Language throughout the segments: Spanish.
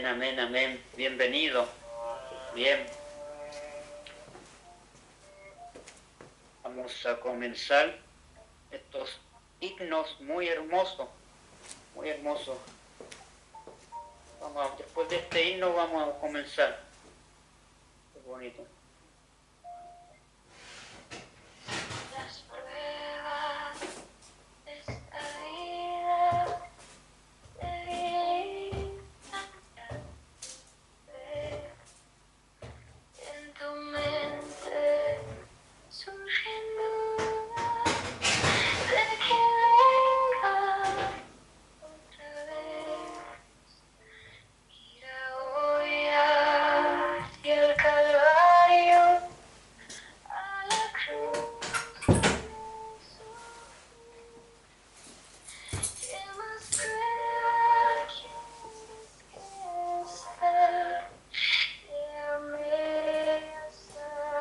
Amén, amén, amén. Bienvenido. Bien. Vamos a comenzar estos himnos muy hermosos, muy hermosos. Después de este himno vamos a comenzar. Qué bonito. Las pruebas de esta vida deben en tu mente surgen dudas de que venga otra vez. Mira hoy hacia el Calvario, a la cruz. ¿Qué más prueba quieres que esta? Llames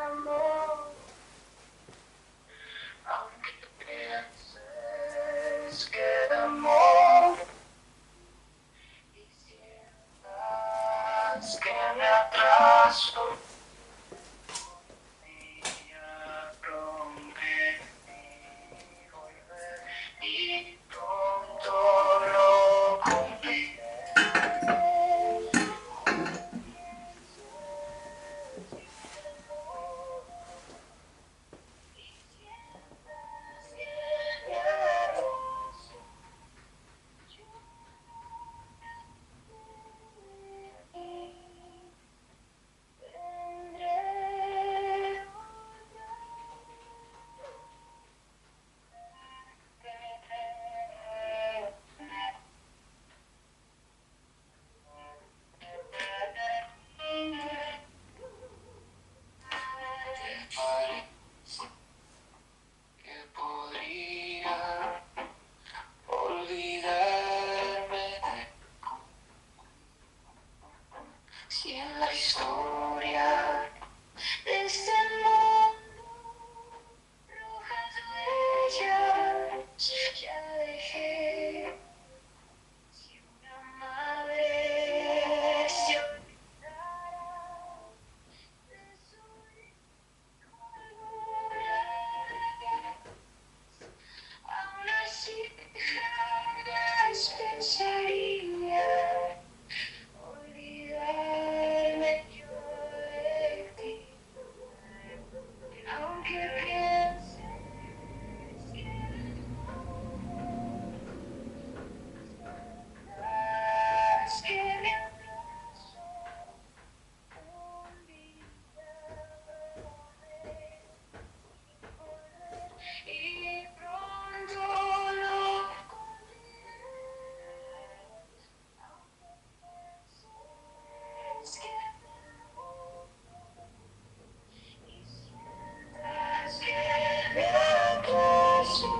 amor, aunque pienses que el amor y sientas que me atraso. Y pronto lo cumpliré. Y sientas que me abrazo, yo vendré otra que podría olvidarme si en la historia de este mundo rojas huellas ya dejé. Si una madre se olvidara de su hijo alguna vez, aún así jamás pensaría olvidarme yo de ti. Aunque pienses que que me abrazo, olvídame y pronto lo cumpliré. Aunque pienses que me amo y sientas que me atraso.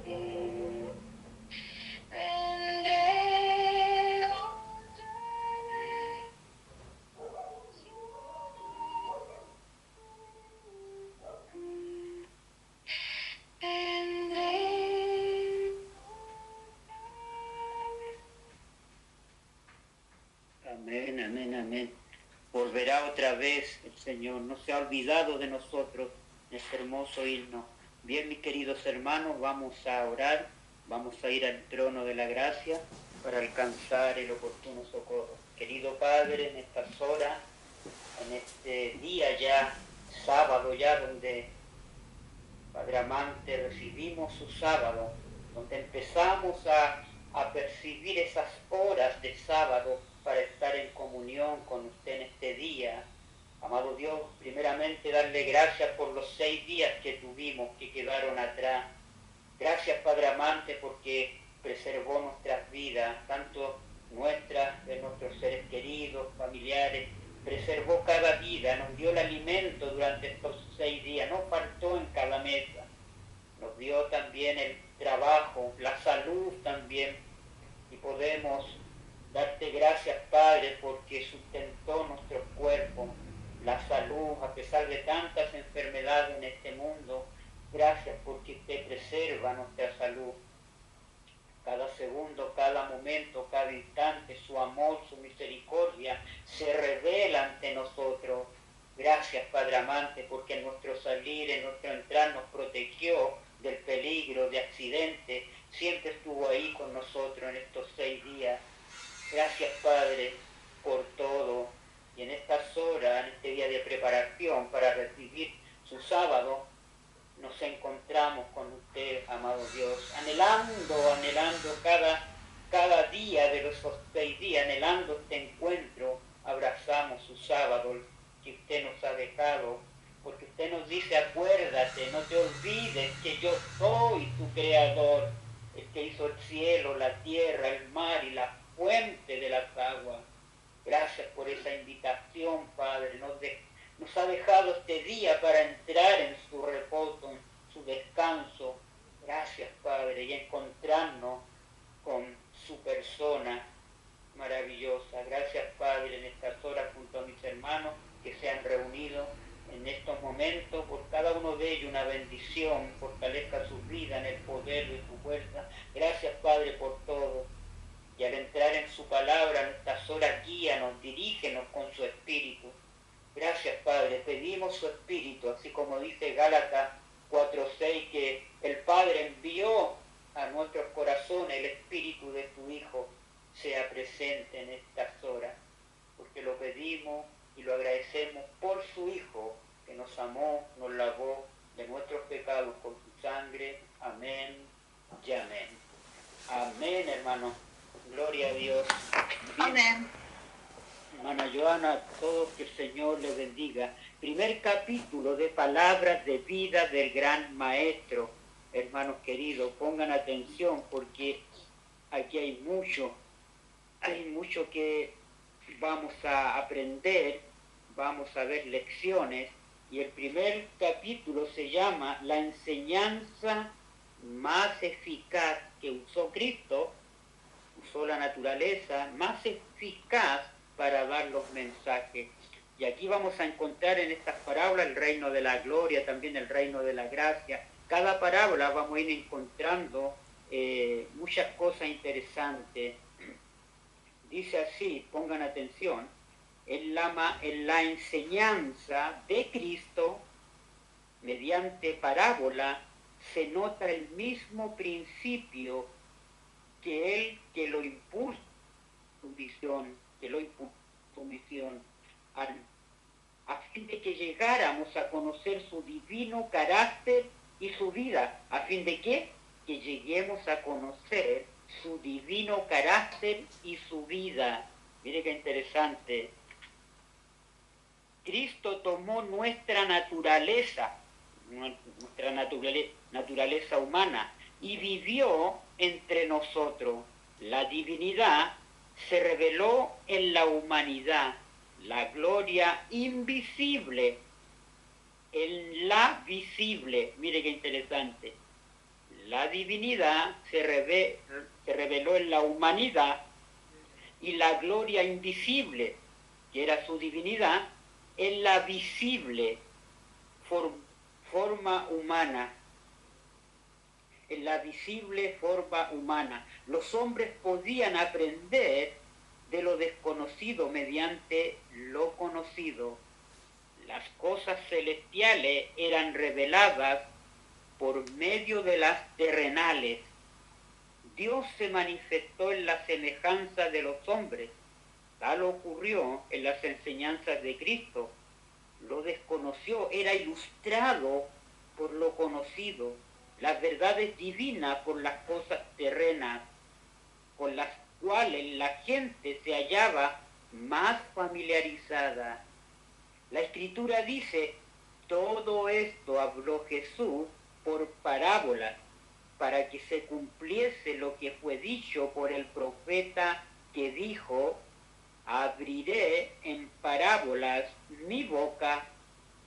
Vendré otra vez. Vendré Amén, amén, amén. Volverá otra vez el Señor. No se ha olvidado de nosotros este hermoso himno. Bien, mis queridos hermanos, vamos a orar. Vamos a ir al trono de la gracia para alcanzar el oportuno socorro. Querido Padre, en estas horas, en este día ya, sábado ya, donde, Padre amante, recibimos su sábado, donde empezamos a percibir esas horas de sábado para estar en comunión con usted en este día. Amado Dios, primeramente darle gracias por los 6 días que tuvimos, que quedaron atrás. Gracias, Padre amante, porque preservó nuestras vidas, tanto nuestras, de nuestros seres queridos, familiares. Preservó cada vida, nos dio el alimento durante estos 6 días, no faltó en cada mesa. Nos dio también el trabajo, la salud también. Y podemos darte gracias, Padre, porque sustentó nuestros cuerpos, la salud, a pesar de tantas enfermedades en este mundo. Gracias porque usted preserva nuestra salud. cada segundo, cada momento, cada instante, su amor, su misericordia se revela ante nosotros. Gracias, Padre amante, porque en nuestro salir, en nuestro entrar nos protegió del peligro, de accidentes. Siempre estuvo ahí con nosotros en estos 6 días. Gracias, Padre, por todo. Y en estas horas, en este día de preparación para recibir su sábado, nos encontramos con usted, amado Dios, anhelando cada día de esos 6 días, anhelando este encuentro, abrazamos su sábado que usted nos ha dejado, porque usted nos dice, acuérdate, no te olvides que yo soy tu creador, el que hizo el cielo, la tierra, el mar y la fuente de las aguas. Gracias por esa invitación, Padre, nos ha dejado este día para entrar en su reposo, en su descanso. Gracias, Padre, y encontrarnos con su persona maravillosa. Gracias, Padre, en estas horas junto a mis hermanos que se han reunido en estos momentos. Por cada uno de ellos una bendición, fortalezca su vida en el poder de su fuerza. Gracias, Padre, por todo. Y al entrar en su palabra, en estas horas, guíanos, dirígenos con su espíritu. Gracias, Padre, pedimos su espíritu, así como dice Gálatas 4:6, que el Padre envió a nuestros corazones el espíritu de su Hijo, sea presente en estas horas, porque lo pedimos y lo agradecemos por su Hijo, que nos amó, nos lavó de nuestros pecados con su sangre. Amén y amén. Amén, hermano. Gloria a Dios. Amén. Hermana Joana, a todos que el Señor les bendiga. Primer capítulo de Palabras de Vida del Gran Maestro. Hermanos queridos, pongan atención porque aquí hay mucho que vamos a aprender, vamos a ver lecciones. Y el primer capítulo se llama La enseñanza más eficaz que usó Cristo, usó la naturaleza más eficaz para dar los mensajes. Y aquí vamos a encontrar en estas parábolas el reino de la gloria, también el reino de la gracia. Cada parábola vamos a ir encontrando muchas cosas interesantes. Dice así, pongan atención, en la enseñanza de Cristo, mediante parábola, se nota el mismo principio que él que lo impuso su visión, a fin de que llegáramos a conocer su divino carácter y su vida. ¿A fin de qué? Que lleguemos a conocer su divino carácter y su vida. Mire qué interesante. Cristo tomó nuestra naturaleza humana, y vivió entre nosotros. La divinidad se reveló en la humanidad, la gloria invisible en la visible. Mire qué interesante. La divinidad se reveló en la humanidad, y la gloria invisible, que era su divinidad, en la visible forma humana. En la visible forma humana. Los hombres podían aprender de lo desconocido mediante lo conocido. Las cosas celestiales eran reveladas por medio de las terrenales. Dios se manifestó en la semejanza de los hombres. Tal ocurrió en las enseñanzas de Cristo. Lo desconoció, era ilustrado por lo conocido. Las verdades divinas por las cosas terrenas, con las cuales la gente se hallaba más familiarizada. La Escritura dice, todo esto habló Jesús por parábolas, para que se cumpliese lo que fue dicho por el profeta, que dijo, abriré en parábolas mi boca,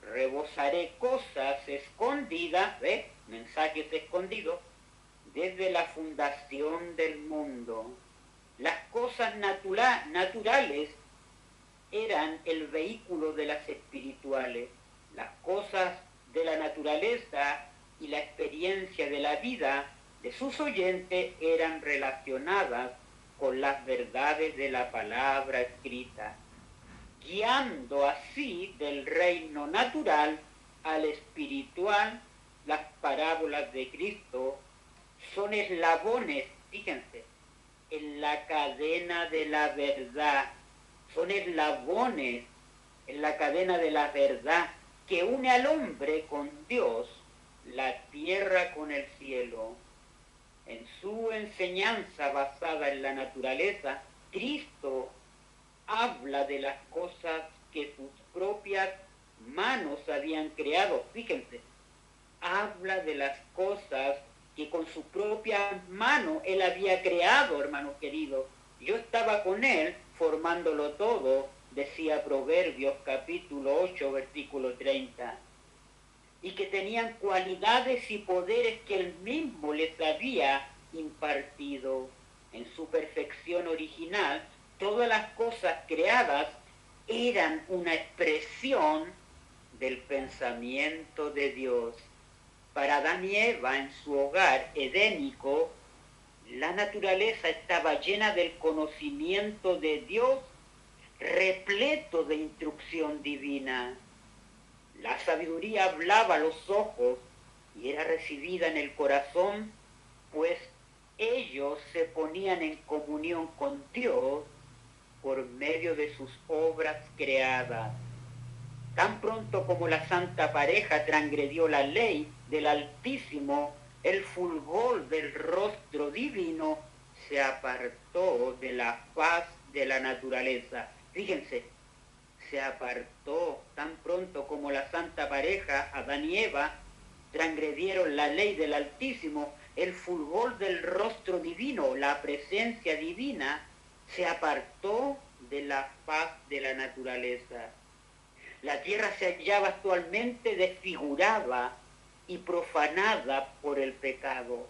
rebosaré cosas escondidas, mensajes escondidos, desde la fundación del mundo. Las cosas naturales eran el vehículo de las espirituales. Las cosas de la naturaleza y la experiencia de la vida de sus oyentes eran relacionadas con las verdades de la palabra escrita, guiando así del reino natural al espiritual. Las parábolas de Cristo son eslabones, fíjense, en la cadena de la verdad, son eslabones en la cadena de la verdad que une al hombre con Dios, la tierra con el cielo. En su enseñanza basada en la naturaleza, Cristo habla de las cosas que sus propias manos habían creado. Fíjense, habla de las cosas que con su propia mano él había creado, hermanos queridos. Yo estaba con él formándolo todo, decía Proverbios capítulo 8, versículo 30. Y que tenían cualidades y poderes que él mismo les había impartido. En su perfección original, todas las cosas creadas eran una expresión del pensamiento de Dios. Para Adán y Eva, en su hogar edénico, la naturaleza estaba llena del conocimiento de Dios, repleto de instrucción divina. La sabiduría hablaba a los ojos y era recibida en el corazón, pues ellos se ponían en comunión con Dios por medio de sus obras creadas. Tan pronto como la santa pareja transgredió la ley del Altísimo, el fulgor del rostro divino se apartó de la faz de la naturaleza. Fíjense, se apartó tan pronto como la santa pareja, Adán y Eva, transgredieron la ley del Altísimo, el fulgor del rostro divino, la presencia divina, se apartó de la faz de la naturaleza. La tierra se hallaba actualmente desfigurada y profanada por el pecado.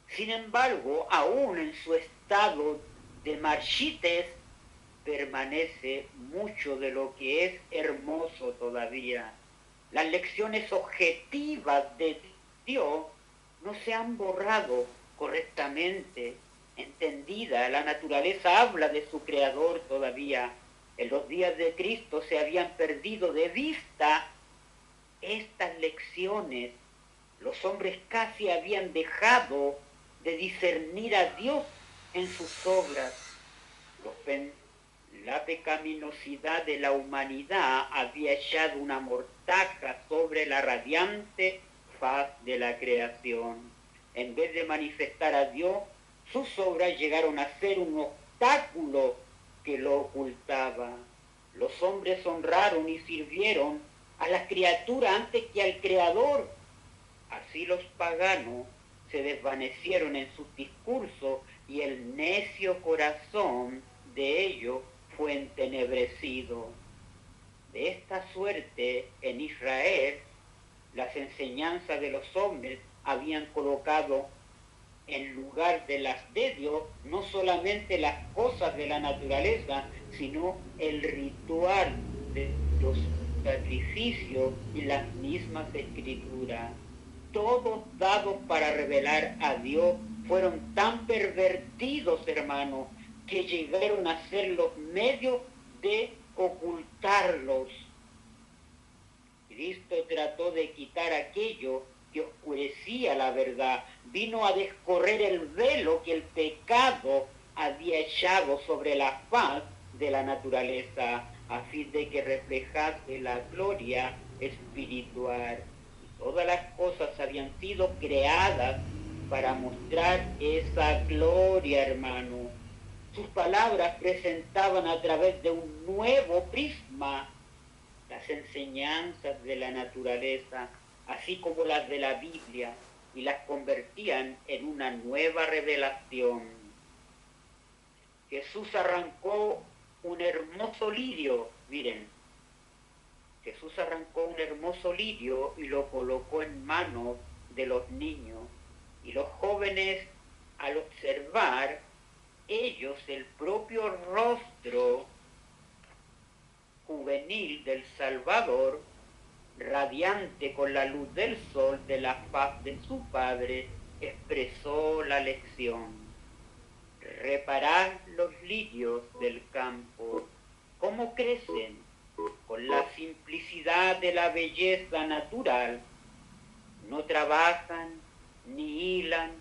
Sin embargo, aún en su estado de marchites, permanece mucho de lo que es hermoso todavía. Las lecciones objetivas de Dios no se han borrado correctamente entendida. La naturaleza habla de su creador todavía. En los días de Cristo se habían perdido de vista estas lecciones. Los hombres casi habían dejado de discernir a Dios en sus obras. La pecaminosidad de la humanidad había echado una mortaja sobre la radiante faz de la creación. En vez de manifestar a Dios, sus obras llegaron a ser un obstáculo que lo ocultaba. Los hombres honraron y sirvieron a las criaturas antes que al Creador. Así los paganos se desvanecieron en sus discursos y el necio corazón de ellos fue entenebrecido. De esta suerte, en Israel, las enseñanzas de los hombres habían colocado en lugar de las de Dios no solamente las cosas de la naturaleza, sino el ritual de los sacrificios y las mismas escrituras. Todos dados para revelar a Dios fueron tan pervertidos, hermanos, que llegaron a ser los medios de ocultarlos. Cristo trató de quitar aquello que oscurecía la verdad, vino a descorrer el velo que el pecado había echado sobre la faz de la naturaleza, a fin de que reflejase la gloria espiritual. Todas las cosas habían sido creadas para mostrar esa gloria, hermano. Sus palabras presentaban a través de un nuevo prisma las enseñanzas de la naturaleza, así como las de la Biblia, y las convertían en una nueva revelación. Jesús arrancó un hermoso lirio, miren, Jesús arrancó un hermoso lirio y lo colocó en manos de los niños, y los jóvenes, al observar ellos el propio rostro juvenil del Salvador, radiante con la luz del sol de la faz de su Padre, expresó la lección. Reparad los lirios del campo, cómo crecen, con la simplicidad de la belleza natural. No trabajan ni hilan,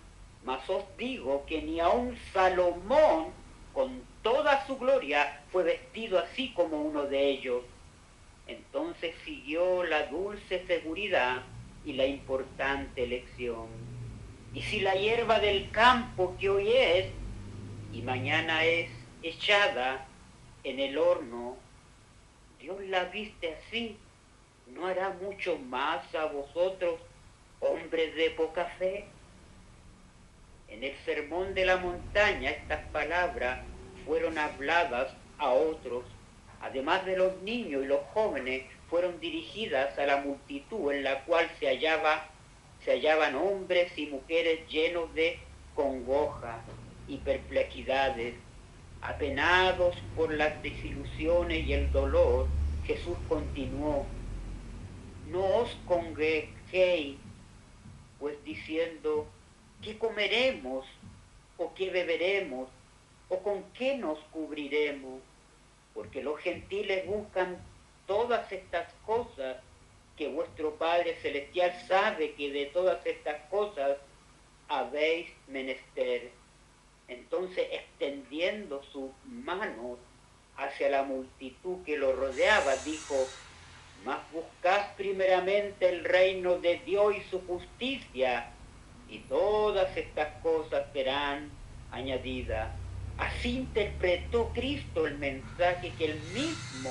mas os digo que ni aun Salomón, con toda su gloria, fue vestido así como uno de ellos. Entonces siguió la dulce seguridad y la importante lección. Y si la hierba del campo que hoy es y mañana es echada en el horno, Dios la viste así, ¿no hará mucho más a vosotros, hombres de poca fe? En el sermón de la montaña estas palabras fueron habladas a otros. Además de los niños y los jóvenes, fueron dirigidas a la multitud en la cual se hallaban hombres y mujeres llenos de congoja y perplejidades. Apenados por las desilusiones y el dolor, Jesús continuó: no os congreguéis, pues diciendo, ¿qué comeremos? ¿O qué beberemos? ¿O con qué nos cubriremos? Porque los gentiles buscan todas estas cosas, que vuestro Padre Celestial sabe que de todas estas cosas habéis menester. Entonces, extendiendo sus manos hacia la multitud que lo rodeaba, dijo: mas buscad primeramente el reino de Dios y su justicia, y todas estas cosas serán añadidas. Así interpretó Cristo el mensaje que él mismo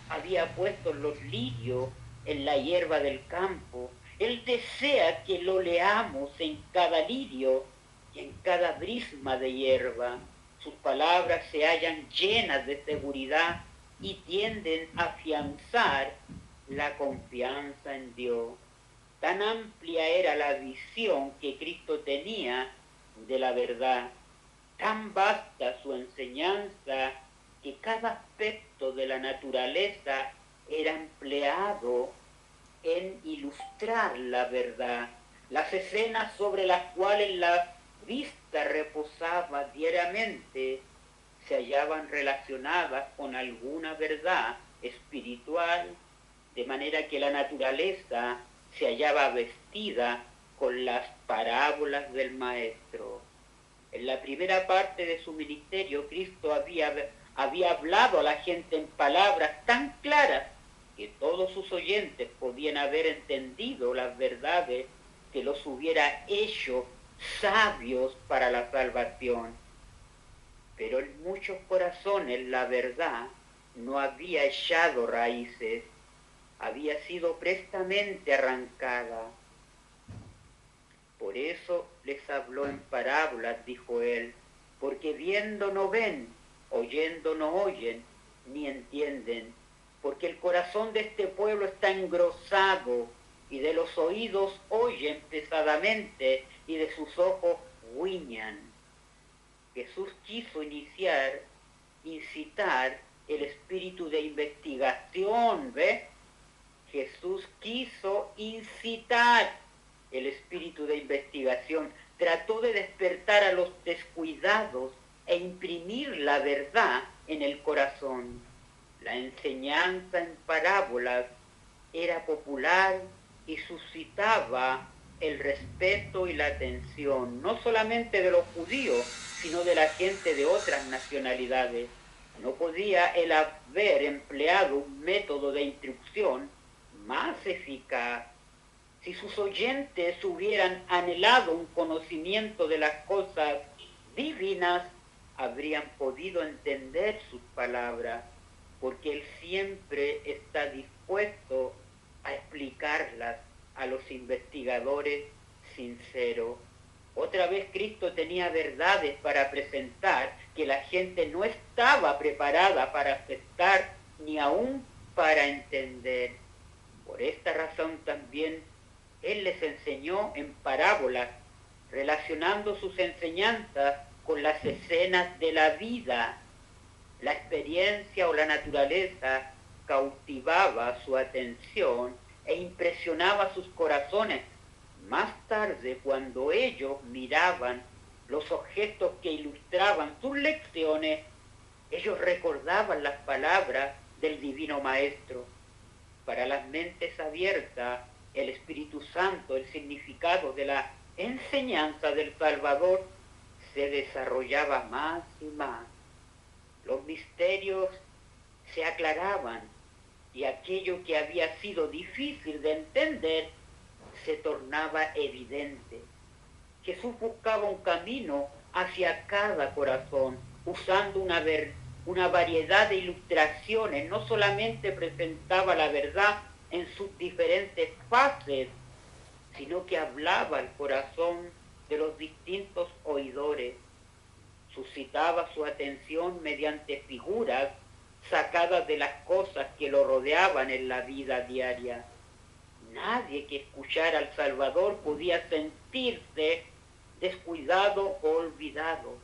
había puesto en los lirios, en la hierba del campo. Él desea que lo leamos en cada lirio y en cada brisma de hierba. Sus palabras se hallan llenas de seguridad y tienden a afianzar la confianza en Dios. Tan amplia era la visión que Cristo tenía de la verdad, tan vasta su enseñanza, que cada aspecto de la naturaleza era empleado en ilustrar la verdad. Las escenas sobre las cuales la vista reposaba diariamente se hallaban relacionadas con alguna verdad espiritual, de manera que la naturaleza se hallaba vestida con las parábolas del Maestro. En la primera parte de su ministerio, Cristo había hablado a la gente en palabras tan claras que todos sus oyentes podían haber entendido las verdades que los hubiera hecho sabios para la salvación. Pero en muchos corazones la verdad no había echado raíces, había sido prestamente arrancada. Por eso les habló en parábolas, dijo él, porque viendo no ven, oyendo no oyen, ni entienden, porque el corazón de este pueblo está engrosado, y de los oídos oyen pesadamente, y de sus ojos guiñan. Jesús quiso incitar el espíritu de investigación, ¿ves? Jesús quiso incitar el espíritu de investigación, trató de despertar a los descuidados e imprimir la verdad en el corazón. La enseñanza en parábolas era popular y suscitaba el respeto y la atención, no solamente de los judíos, sino de la gente de otras nacionalidades. No podía él haber empleado un método de instrucción más eficaz. Si sus oyentes hubieran anhelado un conocimiento de las cosas divinas, habrían podido entender sus palabras, porque él siempre está dispuesto a explicarlas a los investigadores sinceros. Otra vez Cristo tenía verdades para presentar que la gente no estaba preparada para aceptar ni aún para entender. Por esta razón también él les enseñó en parábolas, relacionando sus enseñanzas con las escenas de la vida. La experiencia o la naturaleza cautivaba su atención e impresionaba sus corazones, Más tarde, cuando ellos miraban los objetos que ilustraban sus lecciones, ellos recordaban las palabras del Divino Maestro. Para las mentes abiertas, el Espíritu Santo, el significado de la enseñanza del Salvador se desarrollaba más y más. Los misterios se aclaraban y aquello que había sido difícil de entender se tornaba evidente. Jesús buscaba un camino hacia cada corazón, usando una variedad de ilustraciones. No solamente presentaba la verdad en sus diferentes fases, sino que hablaba al corazón de los distintos oidores. Suscitaba su atención mediante figuras sacadas de las cosas que lo rodeaban en la vida diaria. Nadie que escuchara al Salvador podía sentirse descuidado o olvidado.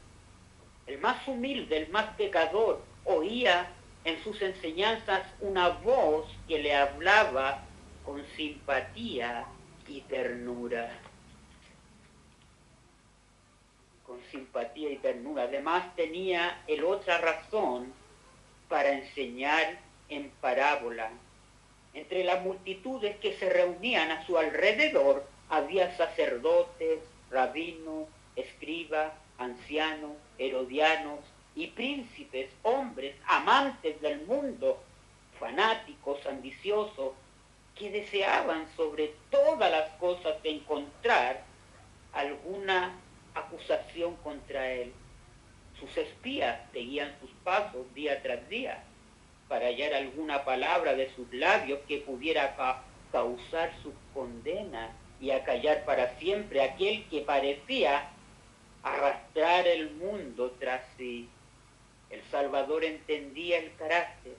El más humilde, el más pecador, oía en sus enseñanzas una voz que le hablaba con simpatía y ternura. Con simpatía y ternura. Además tenía él otra razón para enseñar en parábola. Entre las multitudes que se reunían a su alrededor había sacerdotes, rabinos, escribas, ancianos, herodianos y príncipes, hombres amantes del mundo, fanáticos, ambiciosos, que deseaban sobre todas las cosas encontrar alguna acusación contra él. Sus espías seguían sus pasos día tras día para hallar alguna palabra de sus labios que pudiera causar su condena y acallar para siempre aquel que parecía arrastrar el mundo tras sí. El Salvador entendía el carácter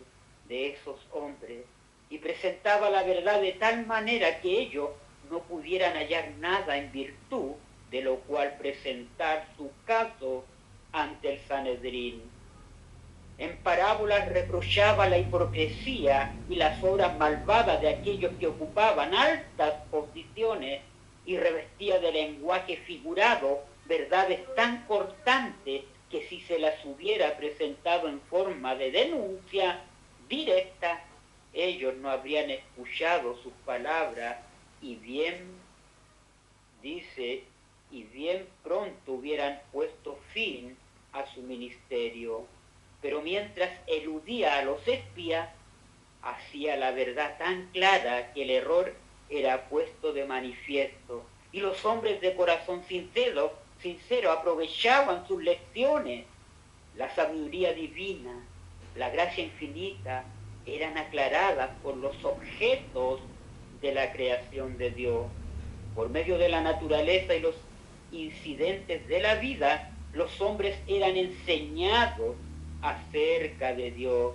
de esos hombres y presentaba la verdad de tal manera que ellos no pudieran hallar nada en virtud de lo cual presentar su caso ante el Sanedrín. En parábolas reprochaba la hipocresía y las obras malvadas de aquellos que ocupaban altas posiciones y revestía de lenguaje figurado verdades tan cortantes que si se las hubiera presentado en forma de denuncia directa, ellos no habrían escuchado sus palabras y bien pronto hubieran puesto fin a su ministerio. Pero mientras eludía a los espías, hacía la verdad tan clara que el error era puesto de manifiesto. Y los hombres de corazón sincero aprovechaban sus lecciones. La sabiduría divina, la gracia infinita, eran aclaradas por los objetos de la creación de Dios. Por medio de la naturaleza y los incidentes de la vida, los hombres eran enseñados acerca de Dios.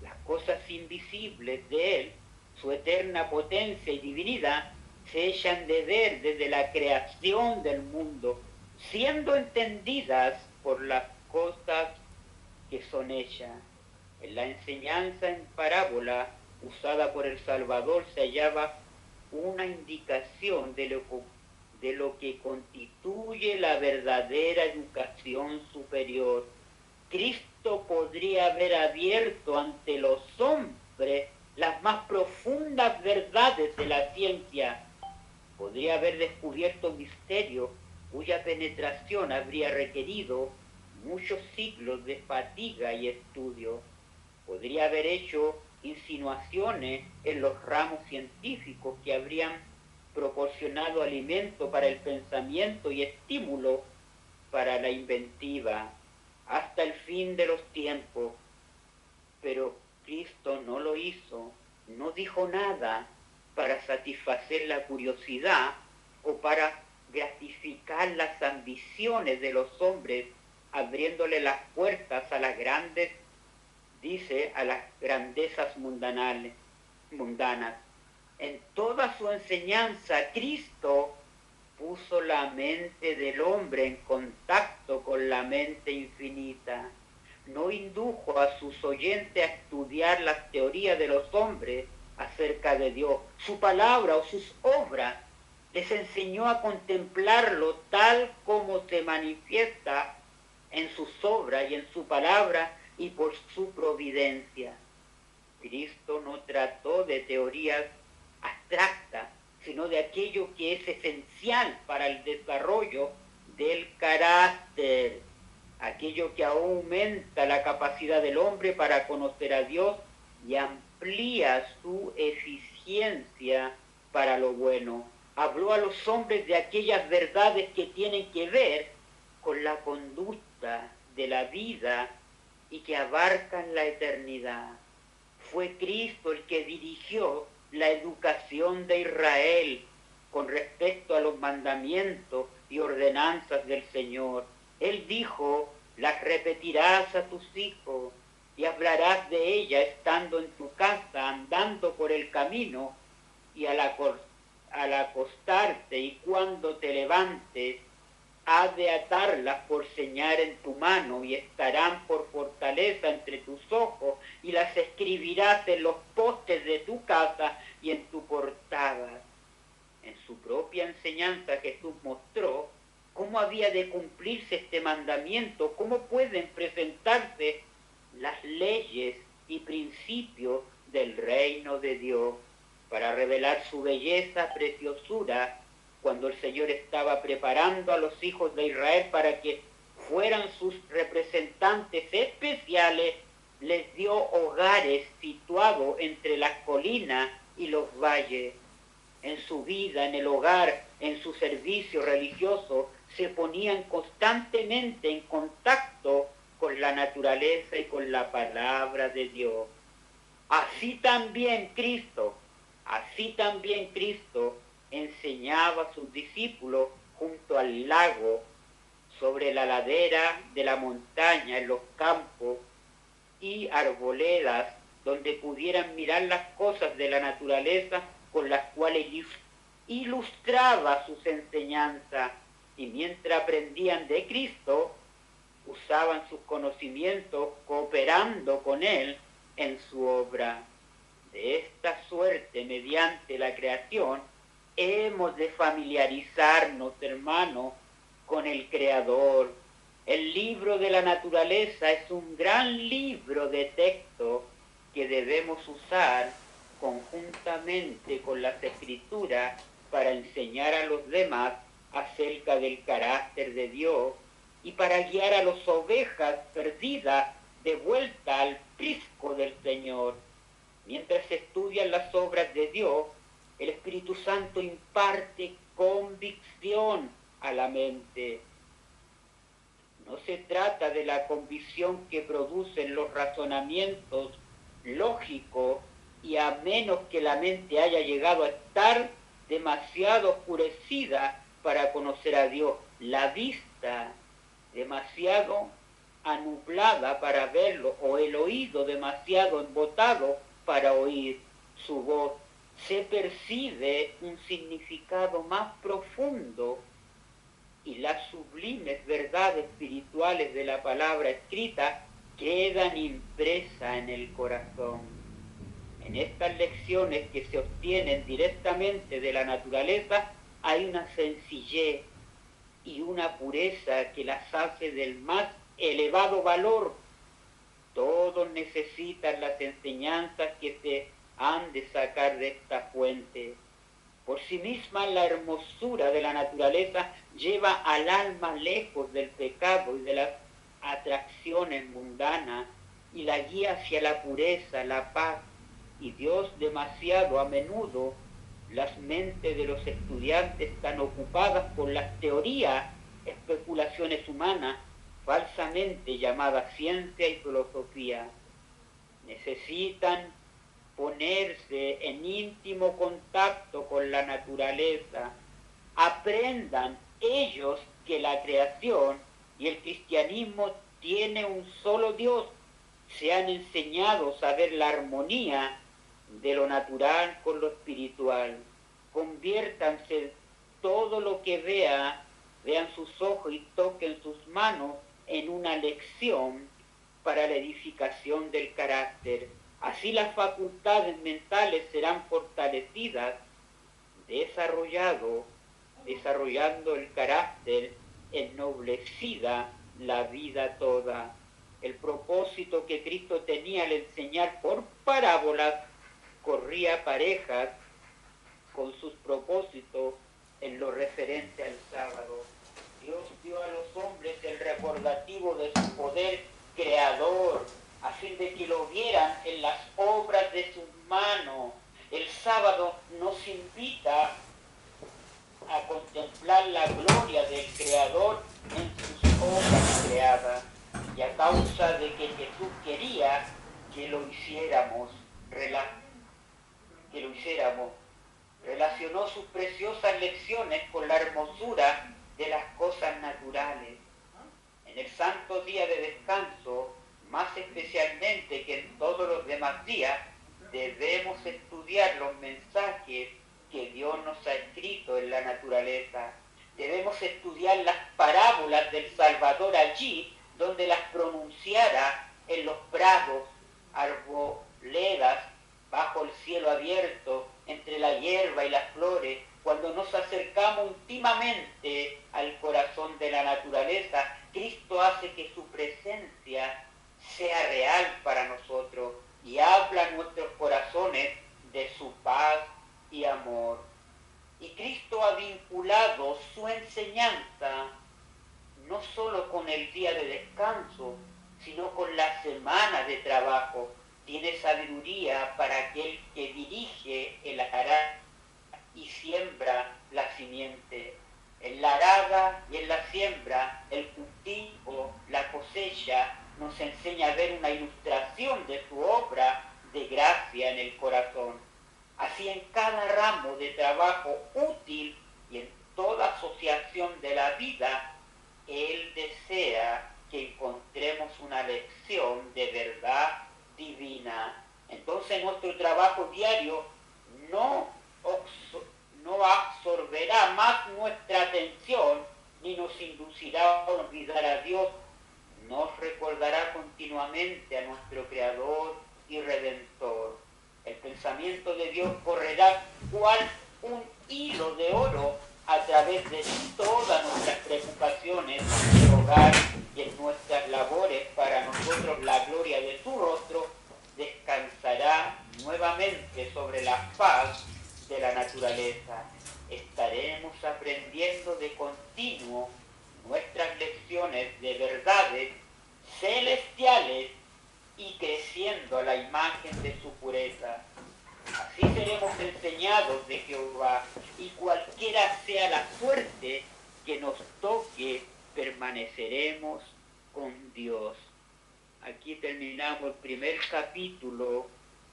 Las cosas invisibles de Él, su eterna potencia y divinidad, se echan de ver desde la creación del mundo, siendo entendidas por las cosas que son hechas. En la enseñanza en parábola usada por el Salvador se hallaba una indicación de lo que constituye la verdadera educación superior. Cristo podría haber abierto ante los hombres las más profundas verdades de la ciencia. Podría haber descubierto misterios cuya penetración habría requerido muchos siglos de fatiga y estudio. Podría haber hecho insinuaciones en los ramos científicos que habrían proporcionado alimento para el pensamiento y estímulo para la inventiva hasta el fin de los tiempos. Pero Cristo no lo hizo, no dijo nada para satisfacer la curiosidad o para gratificar las ambiciones de los hombres, abriéndole las puertas a las grandezas mundanas. En toda su enseñanza, Cristo puso la mente del hombre en contacto con la mente infinita. No indujo a sus oyentes a estudiar las teorías de los hombres acerca de Dios, su palabra o sus obras, Les enseñó a contemplarlo tal como se manifiesta en sus obras y en su palabra y por su providencia. Cristo no trató de teorías abstractas, sino de aquello que es esencial para el desarrollo del carácter, aquello que aumenta la capacidad del hombre para conocer a Dios y amplía su eficiencia para lo bueno. Habló a los hombres de aquellas verdades que tienen que ver con la conducta de la vida y que abarcan la eternidad. Fue Cristo el que dirigió la educación de Israel con respecto a los mandamientos y ordenanzas del Señor. Él dijo, las repetirás a tus hijos y hablarás de ellas estando en tu casa, andando por el camino y al acostarte y cuando te levantes, has de atarlas por señal en tu mano y estarán por fortaleza entre tus ojos y las escribirás en los postes de tu casa y en tu portada. En su propia enseñanza Jesús mostró cómo había de cumplirse este mandamiento, cómo pueden presentarse las leyes y principios del reino de Dios para revelar su belleza, preciosura, cuando el Señor estaba preparando a los hijos de Israel para que fueran sus representantes especiales, les dio hogares situados entre las colinas y los valles. En su vida, en el hogar, en su servicio religioso, se ponían constantemente en contacto con la naturaleza y con la palabra de Dios. Así también Cristo enseñaba a sus discípulos junto al lago, sobre la ladera de la montaña, en los campos y arboledas, donde pudieran mirar las cosas de la naturaleza con las cuales ilustraba sus enseñanzas, y mientras aprendían de Cristo, usaban sus conocimientos cooperando con Él en su obra. De esta suerte, mediante la creación, hemos de familiarizarnos, hermanos, con el Creador. El libro de la naturaleza es un gran libro de texto que debemos usar conjuntamente con las Escrituras para enseñar a los demás acerca del carácter de Dios y para guiar a las ovejas perdidas de vuelta al prisco del Señor. Mientras se estudian las obras de Dios, el Espíritu Santo imparte convicción a la mente. No se trata de la convicción que producen los razonamientos lógicos, y a menos que la mente haya llegado a estar demasiado oscurecida para conocer a Dios, la vista demasiado anublada para verlo, o el oído demasiado embotado para oír su voz, se percibe un significado más profundo y las sublimes verdades espirituales de la palabra escrita quedan impresas en el corazón. En estas lecciones que se obtienen directamente de la naturaleza hay una sencillez y una pureza que las hace del más elevado valor. Todos necesitan las enseñanzas que se han de sacar de esta fuente. Por sí misma la hermosura de la naturaleza lleva al alma lejos del pecado y de las atracciones mundanas y la guía hacia la pureza, la paz. Y Dios demasiado a menudo las mentes de los estudiantes están ocupadas por las teorías, especulaciones humanas, falsamente llamadas ciencia y filosofía. Necesitan ponerse en íntimo contacto con la naturaleza. Aprendan ellos que la creación y el cristianismo tiene un solo Dios. Se han enseñado a ver la armonía de lo natural con lo espiritual. Conviértanse todo lo que vean sus ojos y toquen sus manos en una lección para la edificación del carácter. Así las facultades mentales serán fortalecidas, desarrollado desarrollando el carácter, ennoblecida la vida toda. El propósito que Cristo tenía al enseñar por parábolas corría parejas con sus propósitos en lo referente al sábado. Dios dio a los hombres el recordativo de su poder creador, a fin de que lo vieran en las obras de sus manos. El sábado nos invita a contemplar la gloria del Creador en sus obras creadas, y a causa de que Jesús quería que lo hiciéramos, relacionó sus preciosas lecciones con la hermosura de las cosas naturales. En el santo día de descanso, más especialmente que en todos los demás días, debemos estudiar los mensajes que Dios nos ha escrito en la naturaleza. Debemos estudiar las parábolas del Salvador allí donde las pronunciara, en los prados, arboledas, bajo el cielo abierto, entre la hierba y las flores, cuando nos acercamos íntimamente al corazón de la naturaleza. Cristo hace que su presencia sea real para nosotros y habla a nuestros corazones de su paz y amor. Y Cristo ha vinculado su enseñanza no solo con el día de descanso, sino con la semana de trabajo. Tiene sabiduría para aquel que dirige el arado y siembra la simiente. En la arada y en la siembra, el cultivo, la cosecha, nos enseña a ver una ilustración de su obra de gracia en el corazón. Así en cada ramo de trabajo útil y en toda asociación de la vida, Él desea que encontremos una lección de verdad divina. Entonces nuestro trabajo diario no absorberá más nuestra atención ni nos inducirá a olvidar a Dios. Nos recordará continuamente a nuestro Creador y Redentor. El pensamiento de Dios correrá cual un hilo de oro a través de todas nuestras preocupaciones de hogar y en nuestras labores. Para nosotros la gloria de su rostro descansará nuevamente sobre la faz de la naturaleza. Estaremos aprendiendo de continuo nuestras lecciones de verdades celestiales y creciendo a la imagen de su pureza. Así seremos enseñados de Jehová, y cualquiera sea la suerte que nos toque, permaneceremos con Dios. Aquí terminamos el primer capítulo,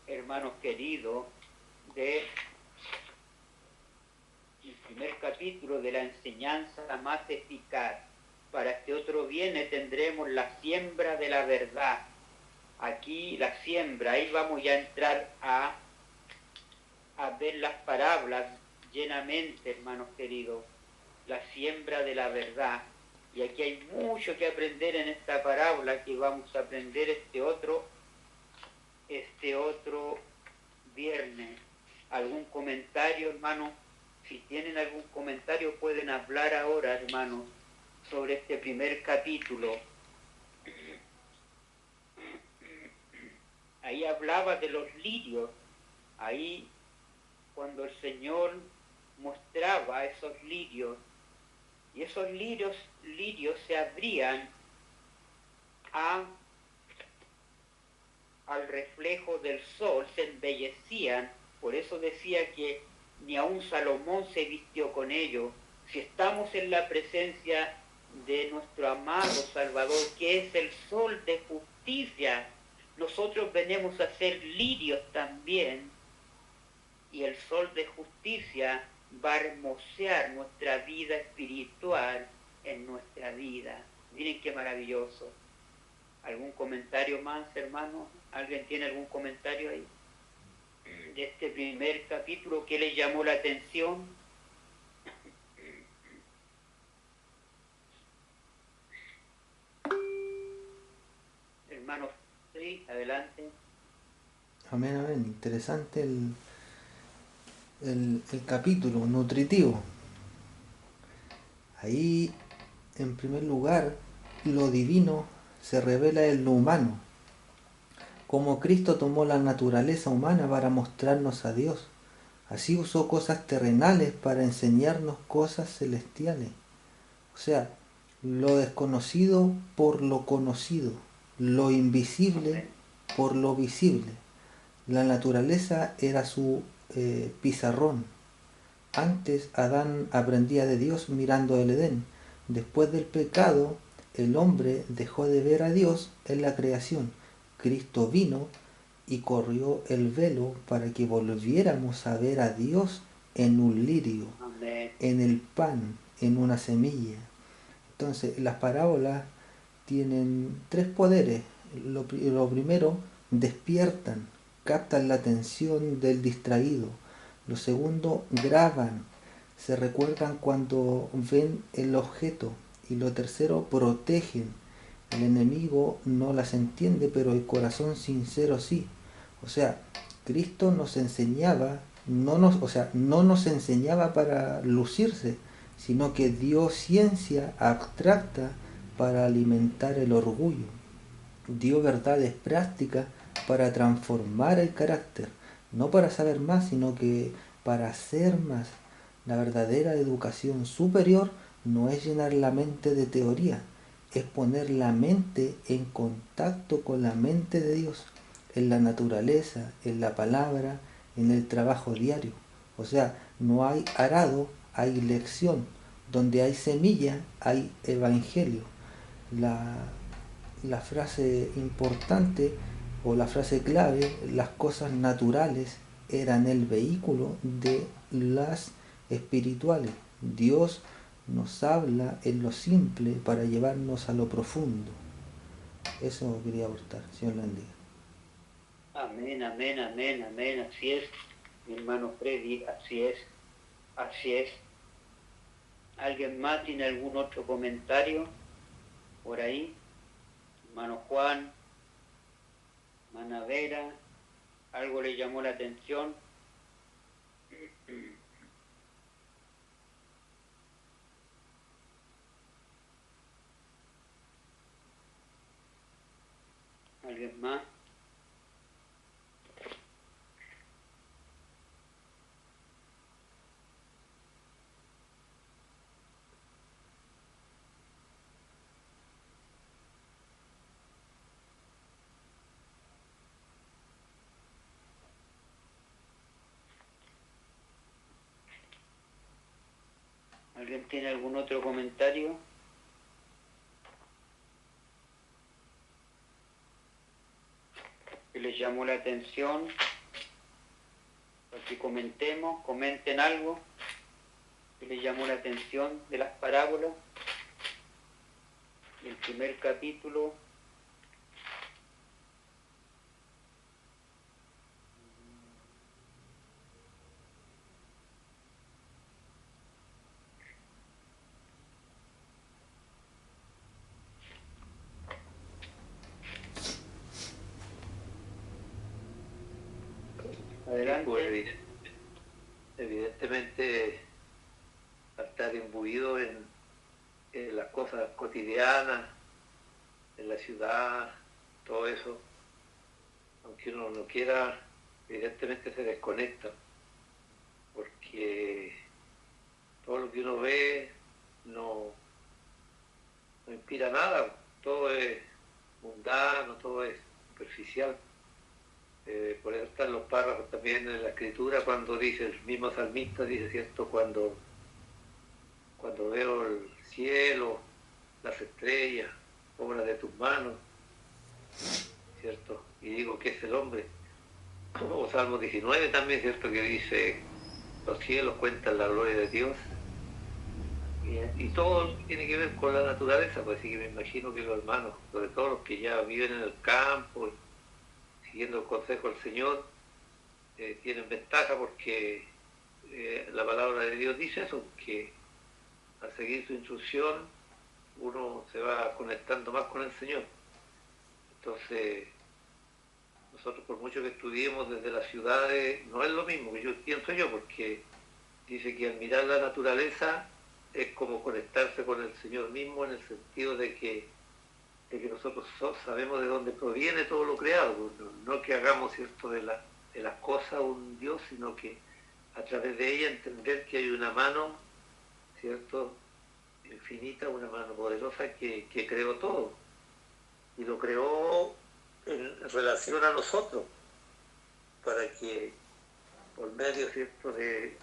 hermanos queridos, el primer capítulo de la enseñanza más eficaz. Para este otro viene tendremos la siembra de la verdad. Aquí la siembra, ahí vamos ya a entrar a ver las parábolas llenamente, hermanos queridos. La siembra de la verdad. Y aquí hay mucho que aprender en esta parábola, que vamos a aprender este otro viernes. ¿Algún comentario, hermano? Si tienen algún comentario pueden hablar ahora, hermanos, sobre este primer capítulo. Ahí hablaba de los lirios. Ahí cuando el Señor mostraba esos lirios, y esos lirios se abrían al reflejo del sol, se embellecían. Por eso decía que ni aun Salomón se vistió con ellos. Si estamos en la presencia de nuestro amado Salvador, que es el sol de justicia, nosotros venimos a ser lirios también, y el sol de justicia va a hermosear nuestra vida espiritual en nuestra vida. Miren qué maravilloso. ¿Algún comentario más, hermano? ¿Alguien tiene algún comentario ahí? De este primer capítulo, ¿qué les llamó la atención? Hermano, sí, adelante. Amén, amén. Interesante el capítulo, nutritivo. Ahí, en primer lugar, lo divino se revela en lo humano, como Cristo tomó la naturaleza humana para mostrarnos a Dios. Así usó cosas terrenales para enseñarnos cosas celestiales. O sea, lo desconocido por lo conocido, lo invisible Amén. por lo visible. La naturaleza era su pizarrón. Antes Adán aprendía de Dios mirando el Edén. Después del pecado, el hombre dejó de ver a Dios en la creación. Cristo vino y corrió el velo para que volviéramos a ver a Dios en un lirio, Amén. en el pan, en una semilla. Entonces, las parábolas tienen tres poderes. Lo primero, despiertan, captan la atención del distraído. Lo segundo, graban, se recuerdan cuando ven el objeto. Y lo tercero, protegen. El enemigo no las entiende, pero el corazón sincero sí. O sea, Cristo nos enseñaba, no nos enseñaba para lucirse, sino que dio ciencia abstracta para alimentar el orgullo. Dio verdades prácticas para transformar el carácter, no para saber más, sino que para ser más. La verdadera educación superior no es llenar la mente de teoría, es poner la mente en contacto con la mente de Dios, en la naturaleza, en la palabra, en el trabajo diario. O sea, no hay arado, hay lección. Donde hay semilla, hay evangelio. La, la frase importante o la frase clave, las cosas naturales eran el vehículo de las espirituales. Dios nos habla en lo simple para llevarnos a lo profundo. Eso quería aportar. Señor le bendiga. Amén, amén, amén, amén. Así es, mi hermano Freddy, así es, así es. ¿Alguien más tiene algún otro comentario por ahí? Hermano Juan, hermana Vera, ¿algo le llamó la atención? ¿Alguien más? ¿Alguien tiene algún otro comentario? ¿Que les llamó la atención? Para que comentemos, comenten algo que les llamó la atención de las parábolas. El primer capítulo. Adelante. Pues, evidentemente, al estar imbuido en las cosas cotidianas, en la ciudad, todo eso, aunque uno no quiera, evidentemente se desconecta, porque todo lo que uno ve no inspira nada, todo es mundano, todo es superficial. Por eso están los párrafos también en la escritura cuando dice, el mismo salmista dice, ¿cierto? Cuando veo el cielo, las estrellas, obra de tus manos, ¿cierto? Y digo, ¿qué es el hombre? O Salmo 19 también, ¿cierto? Que dice, los cielos cuentan la gloria de Dios. Y todo tiene que ver con la naturaleza, pues sí que me imagino que los hermanos, sobre todo los que ya viven en el campo, siguiendo el consejo del Señor, tienen ventaja porque la palabra de Dios dice eso, que al seguir su instrucción uno se va conectando más con el Señor. Entonces, nosotros por mucho que estudiemos desde las ciudades, no es lo mismo que yo pienso yo, porque dice que al mirar la naturaleza es como conectarse con el Señor mismo en el sentido de que nosotros sabemos de dónde proviene todo lo creado, no que hagamos, ¿cierto?, de las cosas un Dios, sino que a través de ella entender que hay una mano, ¿cierto?, infinita, una mano poderosa que creó todo, y lo creó en relación a nosotros, para que por medio, ¿cierto?, de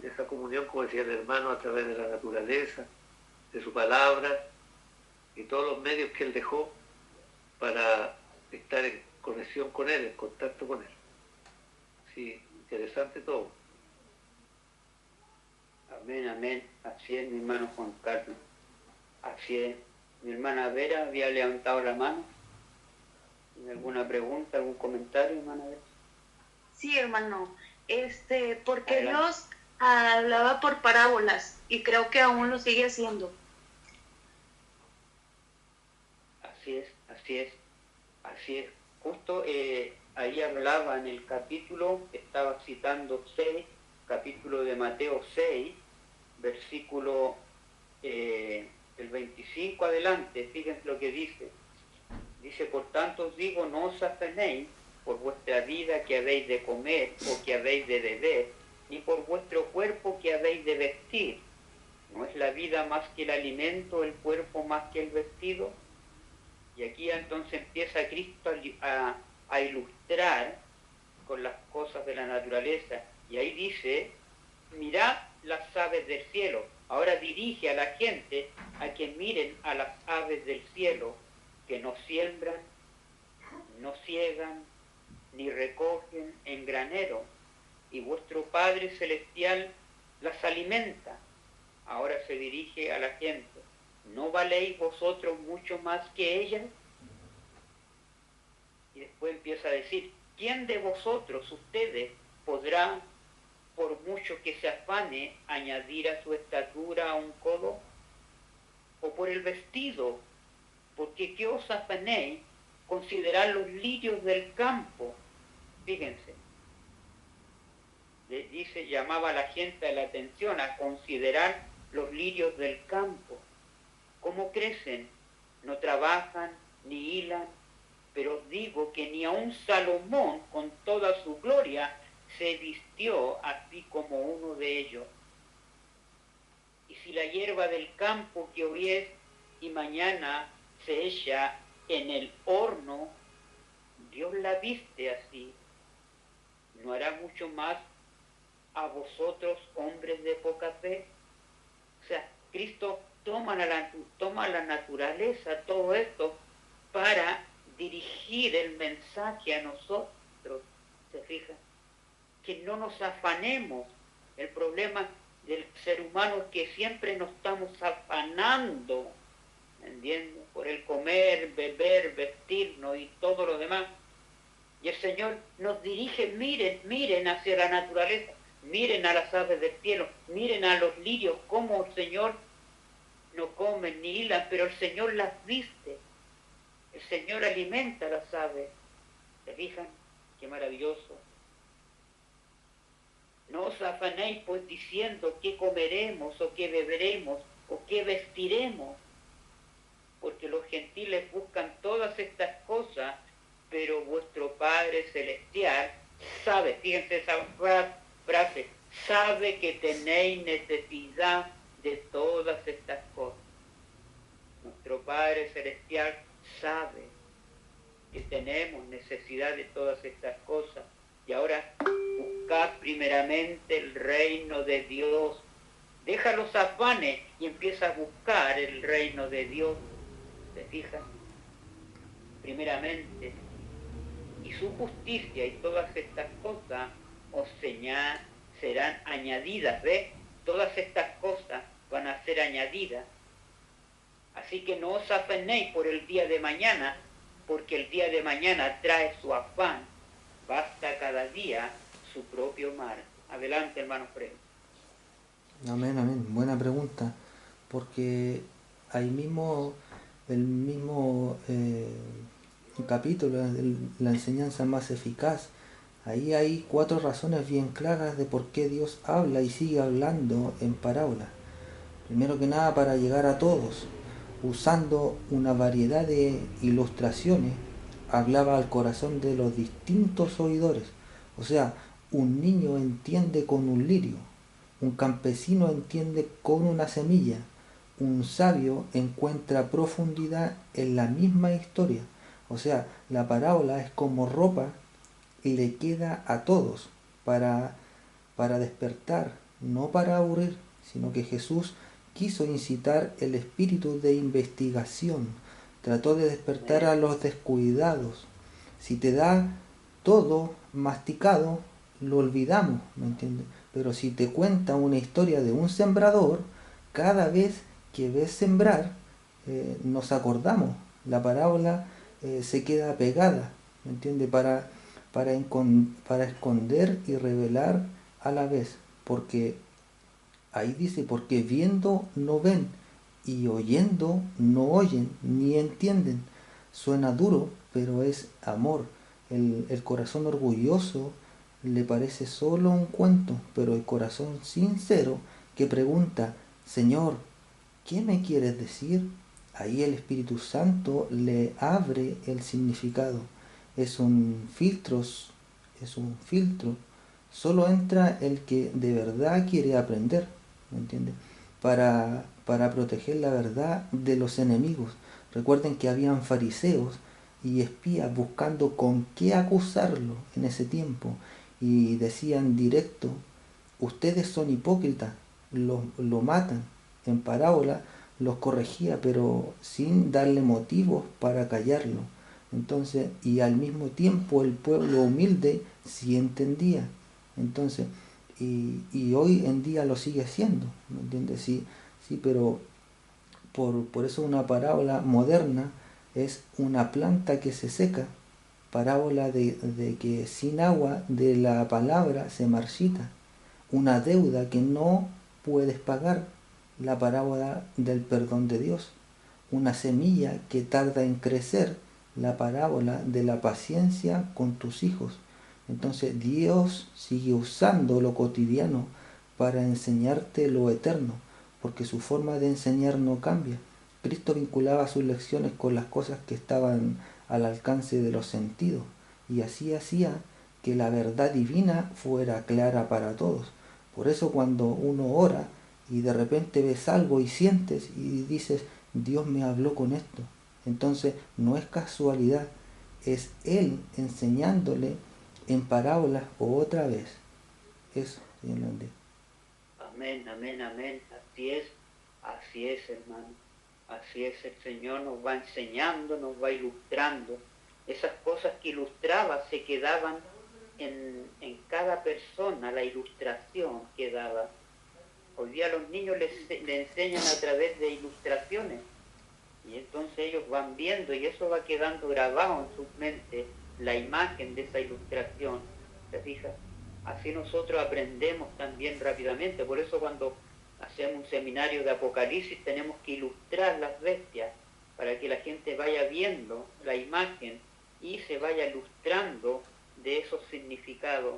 esa comunión, como decía el hermano, a través de la naturaleza, de su palabra, y todos los medios que él dejó para estar en conexión con él, en contacto con él. Sí, interesante todo. Amén, amén. Así es, mi hermano Juan Carlos. Así es. Mi hermana Vera había levantado la mano. ¿Tiene alguna pregunta, algún comentario, hermana Vera? Sí, hermano. Porque Adelante. Dios hablaba por parábolas y creo que aún lo sigue haciendo. Así es, así es, así es. Justo ahí hablaba en el capítulo, estaba citando 6, capítulo de Mateo 6, versículo el 25 adelante, fíjense lo que dice. Dice, por tanto os digo, no os afanéis por vuestra vida que habéis de comer o que habéis de beber, ni por vuestro cuerpo que habéis de vestir. ¿No es la vida más que el alimento, el cuerpo más que el vestido? Y aquí entonces empieza Cristo a ilustrar con las cosas de la naturaleza. Y ahí dice, mirad las aves del cielo. Ahora dirige a la gente a que miren a las aves del cielo, que no siembran, no ciegan, ni recogen en granero, y vuestro Padre Celestial las alimenta. Ahora se dirige a la gente. ¿No valéis vosotros mucho más que ellas? Y después empieza a decir, ¿quién de vosotros, ustedes, podrá, por mucho que se afane, añadir a su estatura un codo? O por el vestido, porque ¿qué os afanéis? Considerad los lirios del campo. Fíjense. Le dice, llamaba a la gente a la atención a considerar los lirios del campo. ¿Cómo crecen? No trabajan ni hilan, pero os digo que ni aun Salomón con toda su gloria se vistió así como uno de ellos. Y si la hierba del campo que hoy es y mañana se echa en el horno, Dios la viste así, ¿no hará mucho más a vosotros, hombres de poca fe? O sea, Cristo toma la naturaleza, todo esto, para dirigir el mensaje a nosotros. ¿Se fijan? Que no nos afanemos. El problema del ser humano es que siempre nos estamos afanando, ¿entiendes? Por el comer, beber, vestirnos y todo lo demás. Y el Señor nos dirige, miren hacia la naturaleza, miren a las aves del cielo, miren a los lirios, cómo el Señor no comen ni hilan, pero el Señor las viste. El Señor alimenta a las aves. ¿Se fijan? Qué maravilloso. No os afanéis pues diciendo qué comeremos o qué beberemos o qué vestiremos, porque los gentiles buscan todas estas cosas, pero vuestro Padre Celestial sabe, fíjense esa frase, sabe que tenéis necesidad de todas estas cosas. Nuestro Padre Celestial sabe que tenemos necesidad de todas estas cosas. Y ahora buscad primeramente el reino de Dios. Deja los afanes y empieza a buscar el reino de Dios. ¿Se fijan? Primeramente. Y su justicia y todas estas cosas os serán añadidas. ¿Ves? Todas estas cosas van a ser añadidas. Así que no os afanéis por el día de mañana, porque el día de mañana trae su afán. Basta cada día su propio mal. Adelante, hermano Fred. Amén, amén. Buena pregunta. Porque ahí mismo, el mismo capítulo, la enseñanza más eficaz, ahí hay 4 razones bien claras de por qué Dios habla y sigue hablando en parábolas. primero que nada para llegar a todos, usando una variedad de ilustraciones, hablaba al corazón de los distintos oidores. O sea, un niño entiende con un lirio, un campesino entiende con una semilla, un sabio encuentra profundidad en la misma historia. O sea, la parábola es como ropa y le queda a todos para despertar, no para aburrir, sino que Jesús quiso incitar el espíritu de investigación, trató de despertar a los descuidados. Si te da todo masticado, lo olvidamos, ¿me entiendes? Pero si te cuenta una historia de un sembrador, cada vez que ves sembrar, nos acordamos. La parábola se queda pegada, ¿me entiendes? Para esconder y revelar a la vez. Porque ahí dice, porque viendo no ven y oyendo no oyen ni entienden. Suena duro, pero es amor. El corazón orgulloso le parece solo un cuento, pero el corazón sincero que pregunta, Señor, ¿qué me quieres decir? Ahí el Espíritu Santo le abre el significado. Es un filtro, es un filtro. Solo entra el que de verdad quiere aprender, ¿me entiendes? Para proteger la verdad de los enemigos. Recuerden que habían fariseos y espías buscando con qué acusarlo en ese tiempo. Y decían directo, ustedes son hipócritas, lo matan. En parábola los corregía, pero sin darle motivos para callarlo. Entonces, y al mismo tiempo el pueblo humilde sí entendía. Entonces, y hoy en día lo sigue haciendo, ¿me entiendes? Sí, sí, pero por eso una parábola moderna es una planta que se seca, parábola de que sin agua de la palabra se marchita, una deuda que no puedes pagar, la parábola del perdón de Dios, una semilla que tarda en crecer, la parábola de la paciencia con tus hijos. Entonces Dios sigue usando lo cotidiano para enseñarte lo eterno, porque su forma de enseñar no cambia. Cristo vinculaba sus lecciones con las cosas que estaban al alcance de los sentidos, y así hacía que la verdad divina fuera clara para todos. Por eso cuando uno ora y de repente ves algo y sientes y dices, Dios me habló con esto, entonces no es casualidad, es Él enseñándole en parábolas o otra vez. Eso, señor Landés. Amén, amén, amén. Así es, hermano. Así es, el Señor nos va enseñando, nos va ilustrando. Esas cosas que ilustraba se quedaban en cada persona, la ilustración quedaba. Hoy día a los niños les enseñan a través de ilustraciones y entonces ellos van viendo y eso va quedando grabado en sus mentes, la imagen de esa ilustración. ¿Te fijas? Así nosotros aprendemos también rápidamente. Por eso cuando hacemos un seminario de Apocalipsis tenemos que ilustrar las bestias para que la gente vaya viendo la imagen y se vaya ilustrando de esos significados.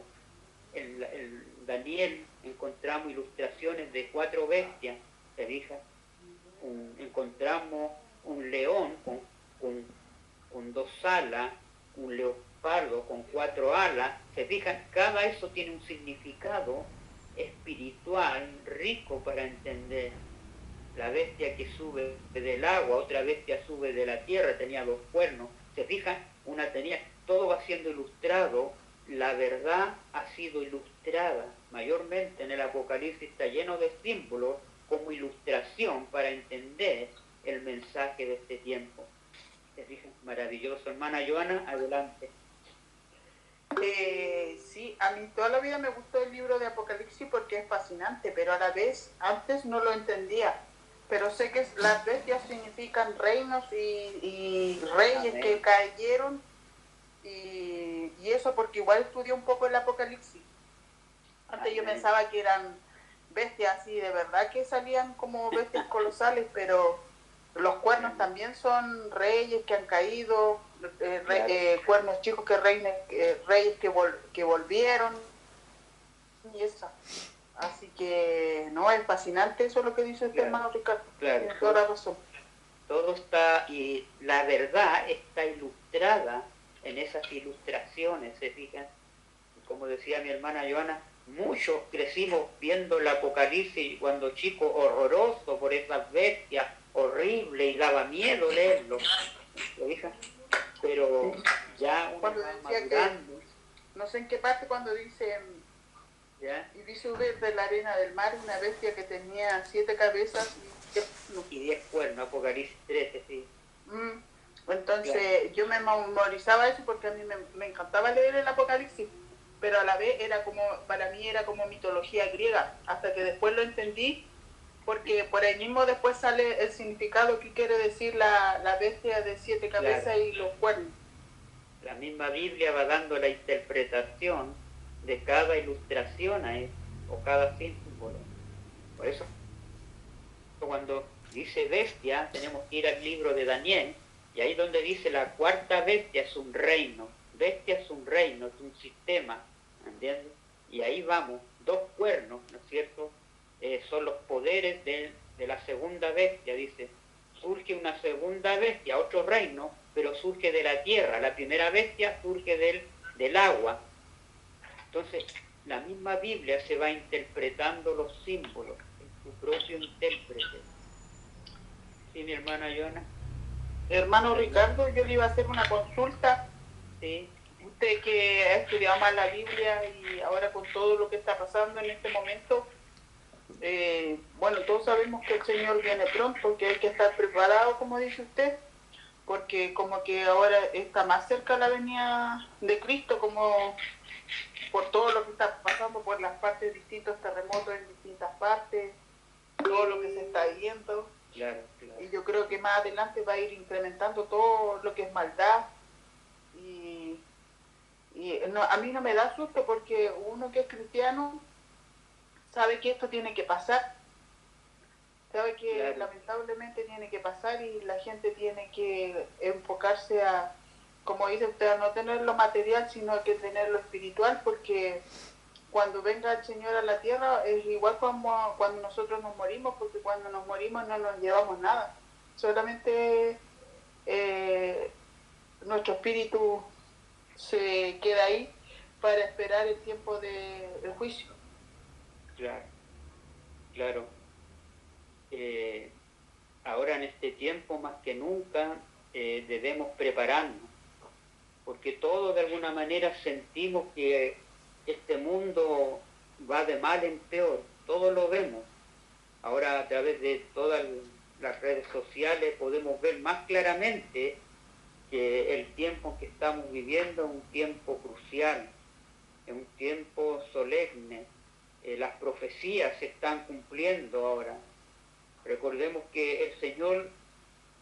El Daniel encontramos ilustraciones de 4 bestias, ¿te fijas? Encontramos un león con 2 alas, un leopardo con 4 alas, ¿se fijan? Cada eso tiene un significado espiritual rico para entender. La bestia que sube del agua, otra bestia sube de la tierra, tenía 2 cuernos, ¿se fijan? Una tenía, todo va siendo ilustrado, la verdad ha sido ilustrada, mayormente en el Apocalipsis está lleno de símbolos como ilustración para entender el mensaje de este tiempo. ¿Se fijan? Maravilloso. Hermana Joana, adelante. Sí, a mí toda la vida me gustó el libro de Apocalipsis porque es fascinante, pero a la vez antes no lo entendía. Pero sé que las bestias significan reinos y reyes. Amén. Que cayeron y eso porque igual estudié un poco el Apocalipsis. Antes. Amén. Yo pensaba que eran bestias así, de verdad que salían como bestias colosales, pero los cuernos también son reyes que han caído, cuernos chicos que reyes que volvieron y eso. Así que, no, es fascinante eso lo que dice este hermano Ricardo. Claro. Tiene toda la razón. Todo está, y la verdad está ilustrada en esas ilustraciones, ¿se fijan? Como decía mi hermana Joana, muchos crecimos viendo el Apocalipsis cuando chicos, horroroso por esas bestias, horrible, y daba miedo leerlo, ¿lo fijas? Pero ya uno Cuando va decía madurando, no sé en qué parte cuando dice, ¿ya? y vi subir de la arena del mar una bestia que tenía 7 cabezas y 10 cuernos. Y 10 cuernos, Apocalipsis 13, sí. Entonces yo me memorizaba eso porque a mí me encantaba leer el Apocalipsis, pero a la vez era como, para mí era como mitología griega, hasta que después lo entendí, porque por ahí mismo después sale el significado que quiere decir la bestia de 7 cabezas, claro, y los cuernos. La misma Biblia va dando la interpretación de cada ilustración o cada símbolo. Por eso, cuando dice bestia, tenemos que ir al libro de Daniel, y ahí donde dice la cuarta bestia es un reino. Bestia es un reino, es un sistema, ¿entiendes? Y ahí vamos, 2 cuernos, ¿no es cierto? Son los poderes de la segunda bestia, dice. Surge una segunda bestia, otro reino, pero surge de la tierra. La primera bestia surge del agua. Entonces, la misma Biblia se va interpretando los símbolos, en su propio intérprete. ¿Sí, mi hermana Joana? Hermano Ricardo, yo le iba a hacer una consulta. Sí. Usted que ha estudiado más la Biblia y ahora con todo lo que está pasando en este momento, bueno, todos sabemos que el Señor viene pronto, que hay que estar preparado, como dice usted, porque como que ahora está más cerca la venida de Cristo, como por todo lo que está pasando, por las partes, distintos terremotos en distintas partes, todo lo que se está viendo. Claro, claro. Y yo creo que más adelante va a ir incrementando todo lo que es maldad. Y no, a mí no me da susto porque uno que es cristiano sabe que esto tiene que pasar. Sabe que claro, lamentablemente tiene que pasar y la gente tiene que enfocarse a, como dice usted, a no tener lo material, sino que tener lo espiritual, porque cuando venga el Señor a la tierra es igual como cuando nosotros nos morimos, porque cuando nos morimos no nos llevamos nada, solamente nuestro espíritu se queda ahí para esperar el tiempo del juicio. Claro, claro. Ahora en este tiempo más que nunca debemos prepararnos, porque todos de alguna manera sentimos que este mundo va de mal en peor, todos lo vemos. Ahora a través de todas las redes sociales podemos ver más claramente que el tiempo que estamos viviendo es un tiempo crucial, es un tiempo solemne. Las profecías se están cumpliendo ahora. Recordemos que el Señor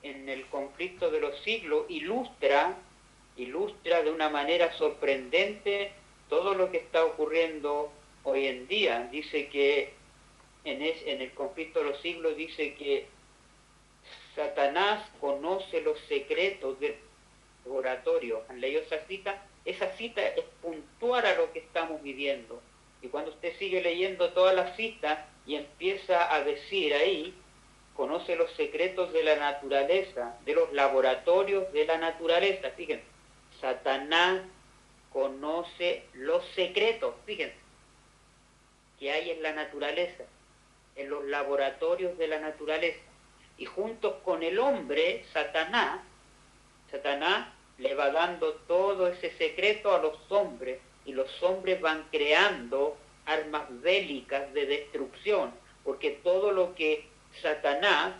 en el conflicto de los siglos ilustra de una manera sorprendente todo lo que está ocurriendo hoy en día. Dice que en el conflicto de los siglos dice que Satanás conoce los secretos del oratorio. ¿Han leído esa cita? Esa cita es puntual a lo que estamos viviendo. Y cuando usted sigue leyendo toda la cita y empieza a decir ahí, conoce los secretos de la naturaleza, de los laboratorios de la naturaleza. Fíjense, Satanás conoce los secretos, fíjense, que hay en la naturaleza, en los laboratorios de la naturaleza. Y juntos con el hombre, Satanás le va dando todo ese secreto a los hombres, y los hombres van creando armas bélicas de destrucción, porque todo lo que Satanás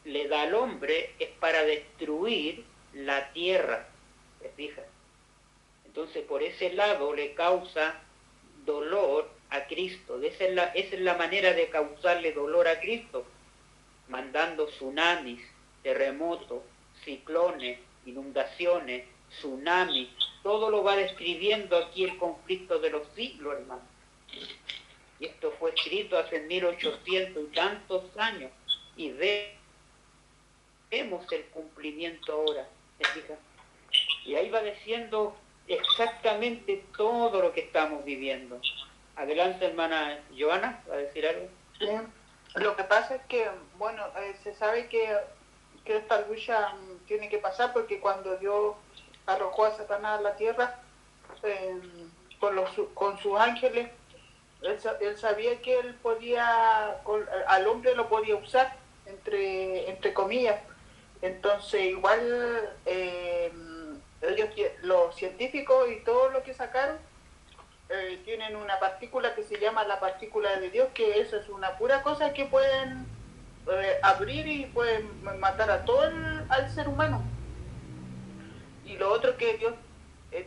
le da al hombre es para destruir la tierra, ¿se fijan? Entonces por ese lado le causa dolor a Cristo. Esa es la manera de causarle dolor a Cristo, mandando tsunamis, terremotos, ciclones, inundaciones, tsunamis. Todo lo va describiendo aquí el conflicto de los siglos, hermano. Y esto fue escrito hace 1800 y tantos años. Y vemos el cumplimiento ahora. ¿Se fijan? Y ahí va diciendo exactamente todo lo que estamos viviendo. Adelante, hermana Joana, ¿va a decir algo? Lo que pasa es que, bueno, se sabe que esta lucha tiene que pasar porque cuando Dios arrojó a Satanás a la tierra con sus ángeles, él sabía que él podía, al hombre lo podía usar, entre comillas. Entonces, igual ellos, los científicos y todo lo que sacaron, tienen una partícula que se llama la partícula de Dios, que eso es una pura cosa que pueden abrir y pueden matar a todo al ser humano. Y lo otro que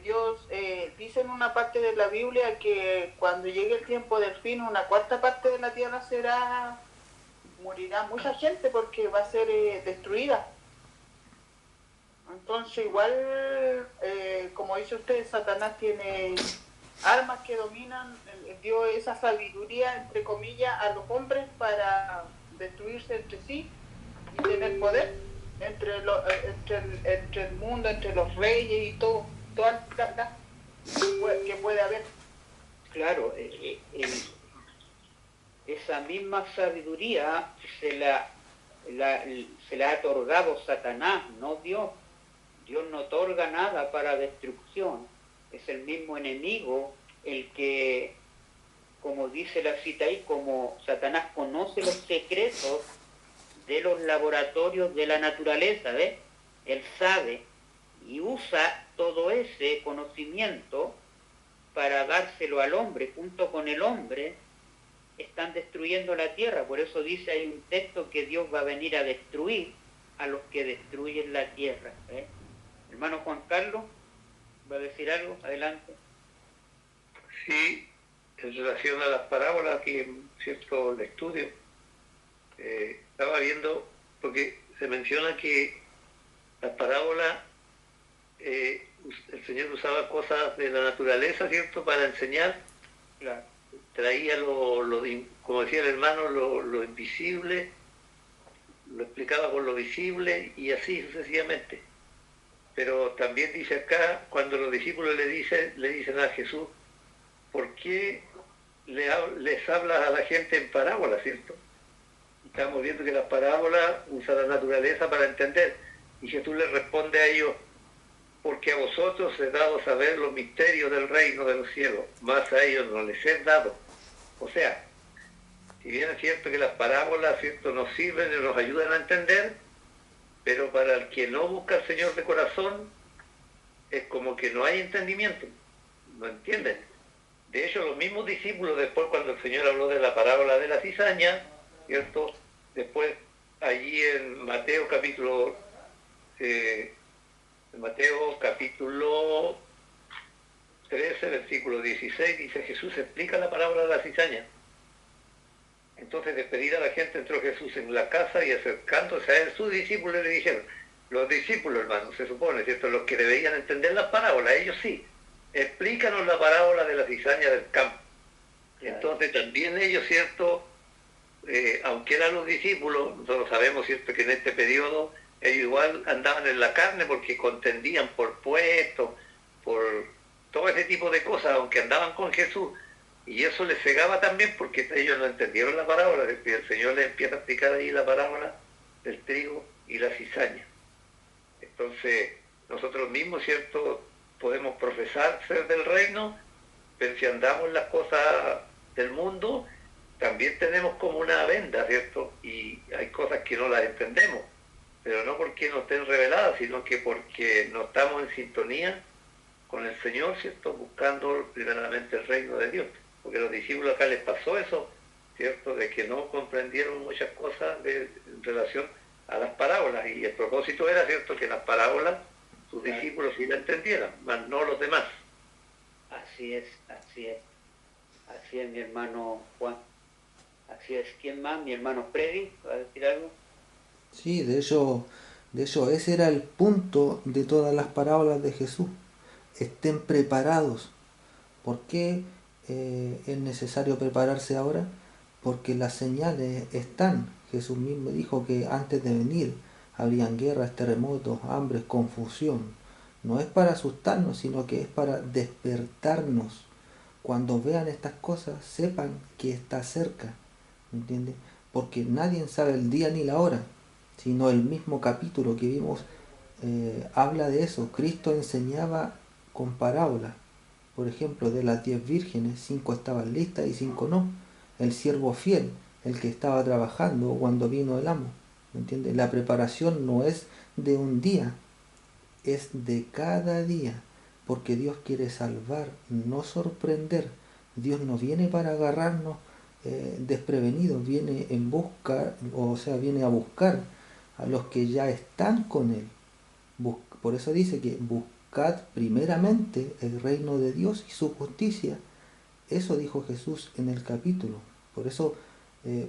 Dios dice en una parte de la Biblia que cuando llegue el tiempo del fin, una cuarta parte de la tierra morirá mucha gente porque va a ser destruida. Entonces igual, como dice usted, Satanás tiene armas que dominan, dio esa sabiduría, entre comillas, a los hombres para destruirse entre sí y tener poder entre el mundo, entre los reyes y toda la que puede haber. Claro, esa misma sabiduría se la ha otorgado Satanás, no Dios. Dios no otorga nada para destrucción. Es el mismo enemigo el que, como dice la cita ahí, como Satanás conoce los secretos de los laboratorios de la naturaleza, ¿ves? Él sabe y usa todo ese conocimiento para dárselo al hombre. Junto con el hombre están destruyendo la tierra. Por eso dice, hay un texto que Dios va a venir a destruir a los que destruyen la tierra, ¿ves? Hermano Juan Carlos, ¿va a decir algo? Adelante. Sí, en relación a las parábolas, aquí en cierto estudio, estaba viendo, porque se menciona que las parábolas, el Señor usaba cosas de la naturaleza, ¿cierto?, para enseñar. Claro. Traía como decía el hermano, lo invisible, lo explicaba con lo visible y así sucesivamente. Pero también dice acá, cuando los discípulos le dicen a Jesús, ¿por qué les hablas a la gente en parábolas, cierto? Estamos viendo que las parábolas usan la naturaleza para entender. Y Jesús les responde a ellos, porque a vosotros he dado saber los misterios del reino de los cielos, más a ellos no les he dado. O sea, si bien es cierto que las parábolas, cierto, nos sirven y nos ayudan a entender, pero para el que no busca al Señor de corazón, es como que no hay entendimiento, no entienden. De hecho, los mismos discípulos, después cuando el Señor habló de la parábola de la cizaña, ¿cierto? Después, allí en Mateo capítulo 13, versículo 16, dice, Jesús explica la parábola de la cizaña. Entonces, despedida la gente, entró Jesús en la casa y acercándose a él, sus discípulos le dijeron, los discípulos, hermanos, se supone, ¿cierto?, los que deberían entender las parábolas, ellos sí, explícanos la parábola de la cizaña del campo. Entonces, también ellos, ¿cierto?, aunque eran los discípulos, nosotros sabemos, ¿cierto?, que en este periodo ellos igual andaban en la carne porque contendían por puestos, por todo ese tipo de cosas, aunque andaban con Jesús. Y eso les cegaba también porque ellos no entendieron la parábola. El Señor les empieza a explicar ahí la parábola del trigo y la cizaña. Entonces, nosotros mismos, ¿cierto?, podemos profesar ser del reino, pero si andamos en las cosas del mundo, también tenemos como una venda, ¿cierto? Y hay cosas que no las entendemos, pero no porque no estén reveladas, sino que porque no estamos en sintonía con el Señor, ¿cierto?, buscando primeramente el reino de Dios. Porque a los discípulos acá les pasó eso, ¿cierto?, de que no comprendieron muchas cosas en relación a las parábolas, y el propósito era, ¿cierto?, que las parábolas sus discípulos sí la entendieran, mas no los demás. Así es, así es. Así es, mi hermano Juan. Así es. ¿Quién más? Mi hermano Freddy, ¿va a decir algo? Sí, de hecho ese era el punto de todas las parábolas de Jesús. Estén preparados. ¿Por qué es necesario prepararse ahora? Porque las señales están. Jesús mismo dijo que antes de venir habrían guerras, terremotos, hambres, confusión. No es para asustarnos, sino que es para despertarnos, cuando vean estas cosas, sepan que está cerca, ¿me entiendes? Porque nadie sabe el día ni la hora, sino el mismo capítulo que vimos habla de eso. Cristo enseñaba con parábolas. Por ejemplo, de las 10 vírgenes, 5 estaban listas y 5 no. El siervo fiel, el que estaba trabajando cuando vino el amo. ¿Me entiendes? La preparación no es de un día, es de cada día, porque Dios quiere salvar, no sorprender. Dios no viene para agarrarnos desprevenidos, viene en busca, o sea, viene a buscar a los que ya están con Él. Por eso dice que buscad primeramente el reino de Dios y su justicia. Eso dijo Jesús en el capítulo. Por eso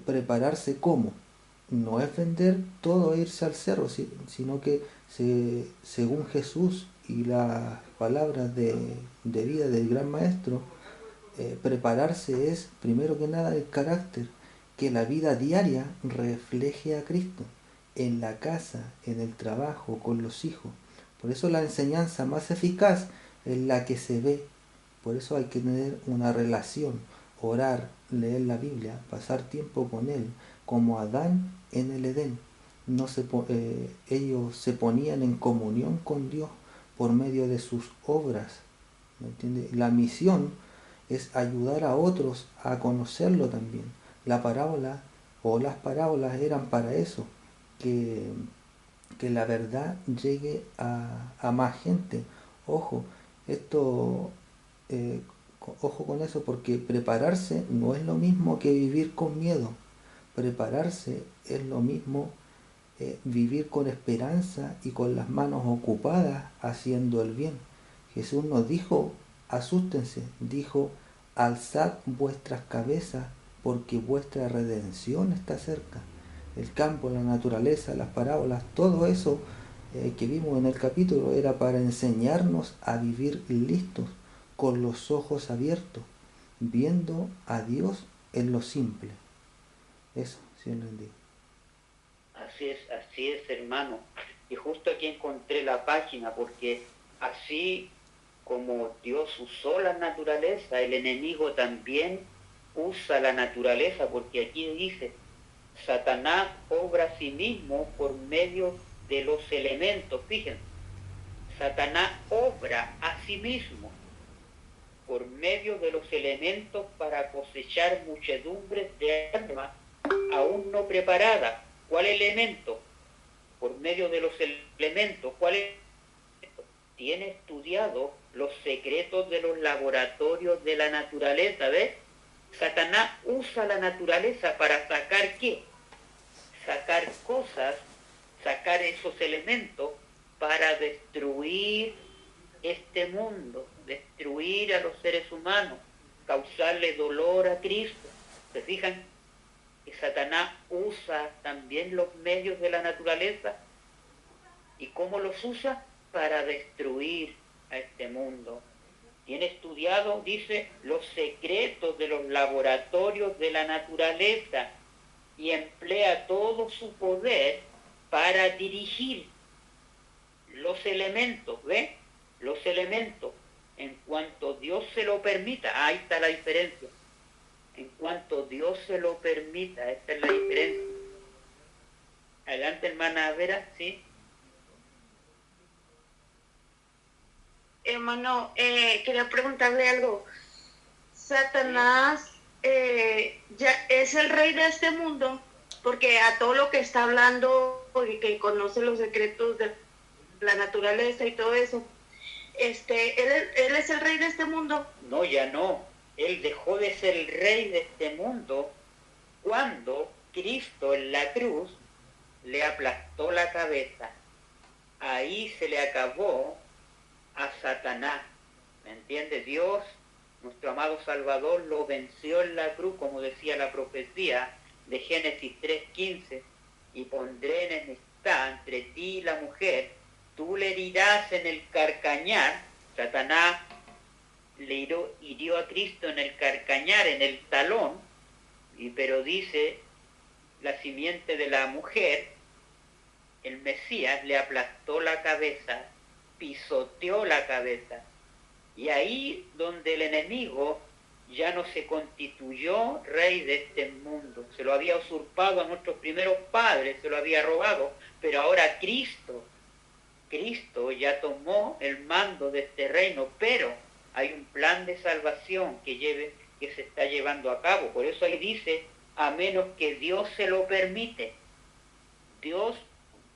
prepararse ¿cómo? No es vender todo e irse al cerro, sino que según Jesús y las palabras de vida del gran maestro, prepararse es primero que nada el carácter, que la vida diaria refleje a Cristo en la casa, en el trabajo, con los hijos. Por eso la enseñanza más eficaz es la que se ve. Por eso hay que tener una relación, orar, leer la Biblia, pasar tiempo con Él, como Adán en el Edén. Ellos se ponían en comunión con Dios por medio de sus obras. ¿Me entiende? La misión es ayudar a otros a conocerlo también. La parábola o las parábolas eran para eso, que la verdad llegue a más gente. Ojo, esto, ojo con eso, porque prepararse no es lo mismo que vivir con miedo. Prepararse es lo mismo vivir con esperanza y con las manos ocupadas haciendo el bien. Jesús nos dijo, asústense, dijo, alzad vuestras cabezas porque vuestra redención está cerca. El campo, la naturaleza, las parábolas, todo eso que vimos en el capítulo era para enseñarnos a vivir listos, con los ojos abiertos, viendo a Dios en lo simple. Eso, Señor le bendiga. Así es, hermano. Y justo aquí encontré la página, porque así como Dios usó la naturaleza, el enemigo también usa la naturaleza, porque aquí dice, Satanás obra a sí mismo por medio de los elementos. Fíjense, Satanás obra a sí mismo por medio de los elementos para cosechar muchedumbres de almas aún no preparadas. ¿Cuál elemento? Por medio de los elementos. ¿Cuál es? Tiene estudiado los secretos de los laboratorios de la naturaleza, ¿ves? Satanás usa la naturaleza para sacar ¿qué? Sacar cosas, sacar esos elementos para destruir este mundo, destruir a los seres humanos, causarle dolor a Cristo. ¿Se fijan? Que Satanás usa también los medios de la naturaleza. ¿Y cómo los usa? Para destruir a este mundo. Tiene estudiado, dice, los secretos de los laboratorios de la naturaleza y emplea todo su poder para dirigir los elementos, ¿ve? Los elementos, en cuanto Dios se lo permita. Ahí está la diferencia. En cuanto Dios se lo permita, esta es la diferencia. Adelante, hermana Vera, ¿sí? Hermano, quería preguntarle algo. Satanás ya es el rey de este mundo, porque a todo lo que está hablando y que conoce los secretos de la naturaleza y todo eso, él es el rey de este mundo. No, ya no. Él dejó de ser el rey de este mundo cuando Cristo en la cruz le aplastó la cabeza. Ahí se le acabó a Satanás. ¿Me entiende? Dios, nuestro amado Salvador, lo venció en la cruz, como decía la profecía de Génesis 3:15, y pondré enemistad entre ti y la mujer, tú le herirás en el carcañar. Satanás le hirió a Cristo en el carcañar, en el talón, pero dice, la simiente de la mujer, el Mesías, le aplastó la cabeza, pisoteó la cabeza. Y ahí donde el enemigo ya no se constituyó rey de este mundo. Se lo había usurpado a nuestros primeros padres, se lo había robado, pero ahora Cristo ya tomó el mando de este reino, pero hay un plan de salvación que se está llevando a cabo. Por eso ahí dice, a menos que Dios se lo permite. Dios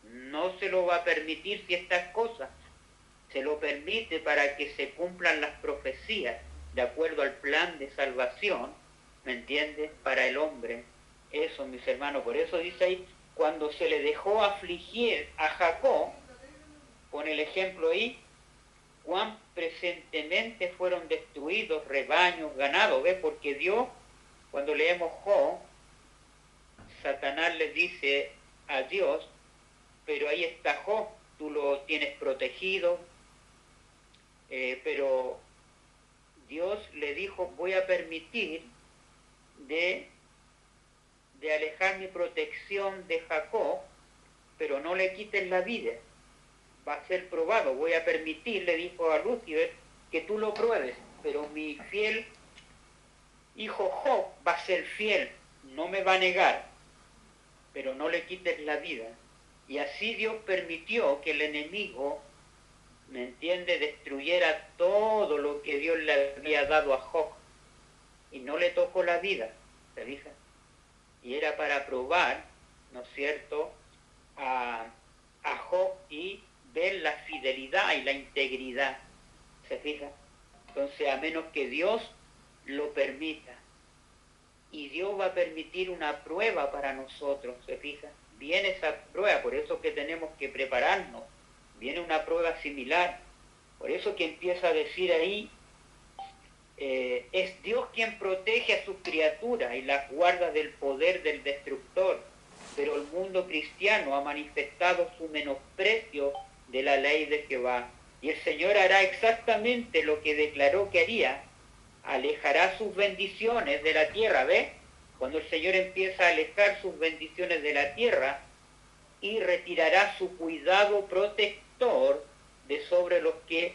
no se lo va a permitir si estas cosas se lo permite para que se cumplan las profecías de acuerdo al plan de salvación, ¿me entiendes? Para el hombre. Eso, mis hermanos, por eso dice ahí, cuando se le dejó afligir a Jacob, pone el ejemplo ahí, cuán presentemente fueron destruidos rebaños, ganados, ¿ves? Porque Dios, cuando leemos Job, Satanás le dice a Dios, pero ahí está Job, tú lo tienes protegido, pero Dios le dijo, voy a permitir de alejar mi protección de Jacob, pero no le quiten la vida, va a ser probado, voy a permitir, le dijo a Lucifer, que tú lo pruebes, pero mi fiel hijo Job va a ser fiel, no me va a negar, pero no le quites la vida. Y así Dios permitió que el enemigo, ¿me entiende?, destruyera todo lo que Dios le había dado a Job. Y no le tocó la vida, ¿se fija? Y era para probar, ¿no es cierto?, a Job y ver la fidelidad y la integridad, ¿se fija? Entonces, a menos que Dios lo permita. Y Dios va a permitir una prueba para nosotros, ¿se fija? Viene esa prueba, por eso que tenemos que prepararnos. Viene una prueba similar. Por eso que empieza a decir ahí, es Dios quien protege a sus criaturas y las guarda del poder del destructor. Pero el mundo cristiano ha manifestado su menosprecio de la ley de Jehová. Y el Señor hará exactamente lo que declaró que haría. Alejará sus bendiciones de la tierra, ¿ves? Cuando el Señor empieza a alejar sus bendiciones de la tierra y retirará su cuidado protector de sobre los que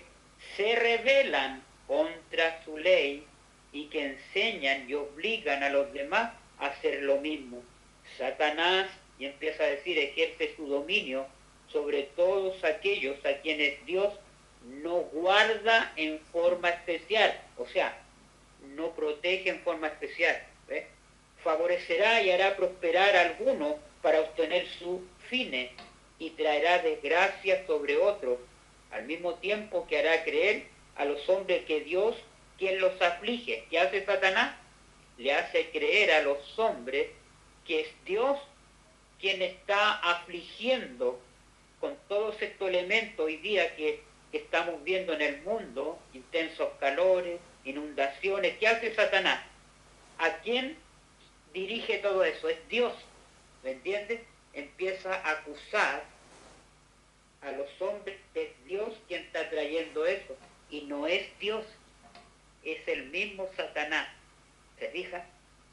se rebelan contra su ley y que enseñan y obligan a los demás a hacer lo mismo. Satanás, y empieza a decir, ejerce su dominio sobre todos aquellos a quienes Dios no guarda en forma especial, o sea, no protege en forma especial, ¿ves? Favorecerá y hará prosperar a algunos para obtener sus fines y traerá desgracia sobre otros, al mismo tiempo que hará creer a los hombres que Dios quien los aflige. ¿Qué hace Satanás? Le hace creer a los hombres que es Dios quien está afligiendo con todos estos elementos hoy día que estamos viendo en el mundo, intensos calores, inundaciones. ¿Qué hace Satanás? ¿A quién dirige todo eso? Es Dios, ¿me entiendes? Empieza a acusar a los hombres que es Dios quien está trayendo eso, y no es Dios, es el mismo Satanás. ¿Se fija?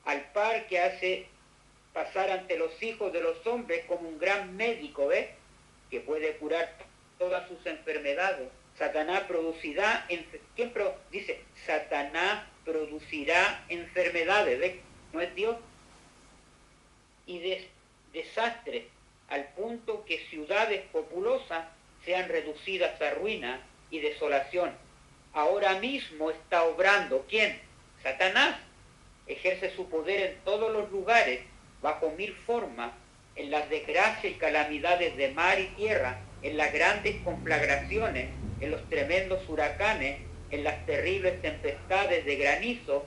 Al par que hace pasar ante los hijos de los hombres como un gran médico, ¿ves? Que puede curar todas sus enfermedades. Satanás producirá, dice, Satanás producirá enfermedades, ¿ves? No es Dios. Y desastres, al punto que ciudades populosas sean reducidas a ruina y desolación. Ahora mismo está obrando, ¿quién? Satanás. Ejerce su poder en todos los lugares, bajo mil formas, en las desgracias y calamidades de mar y tierra, en las grandes conflagraciones, en los tremendos huracanes, en las terribles tempestades de granizo,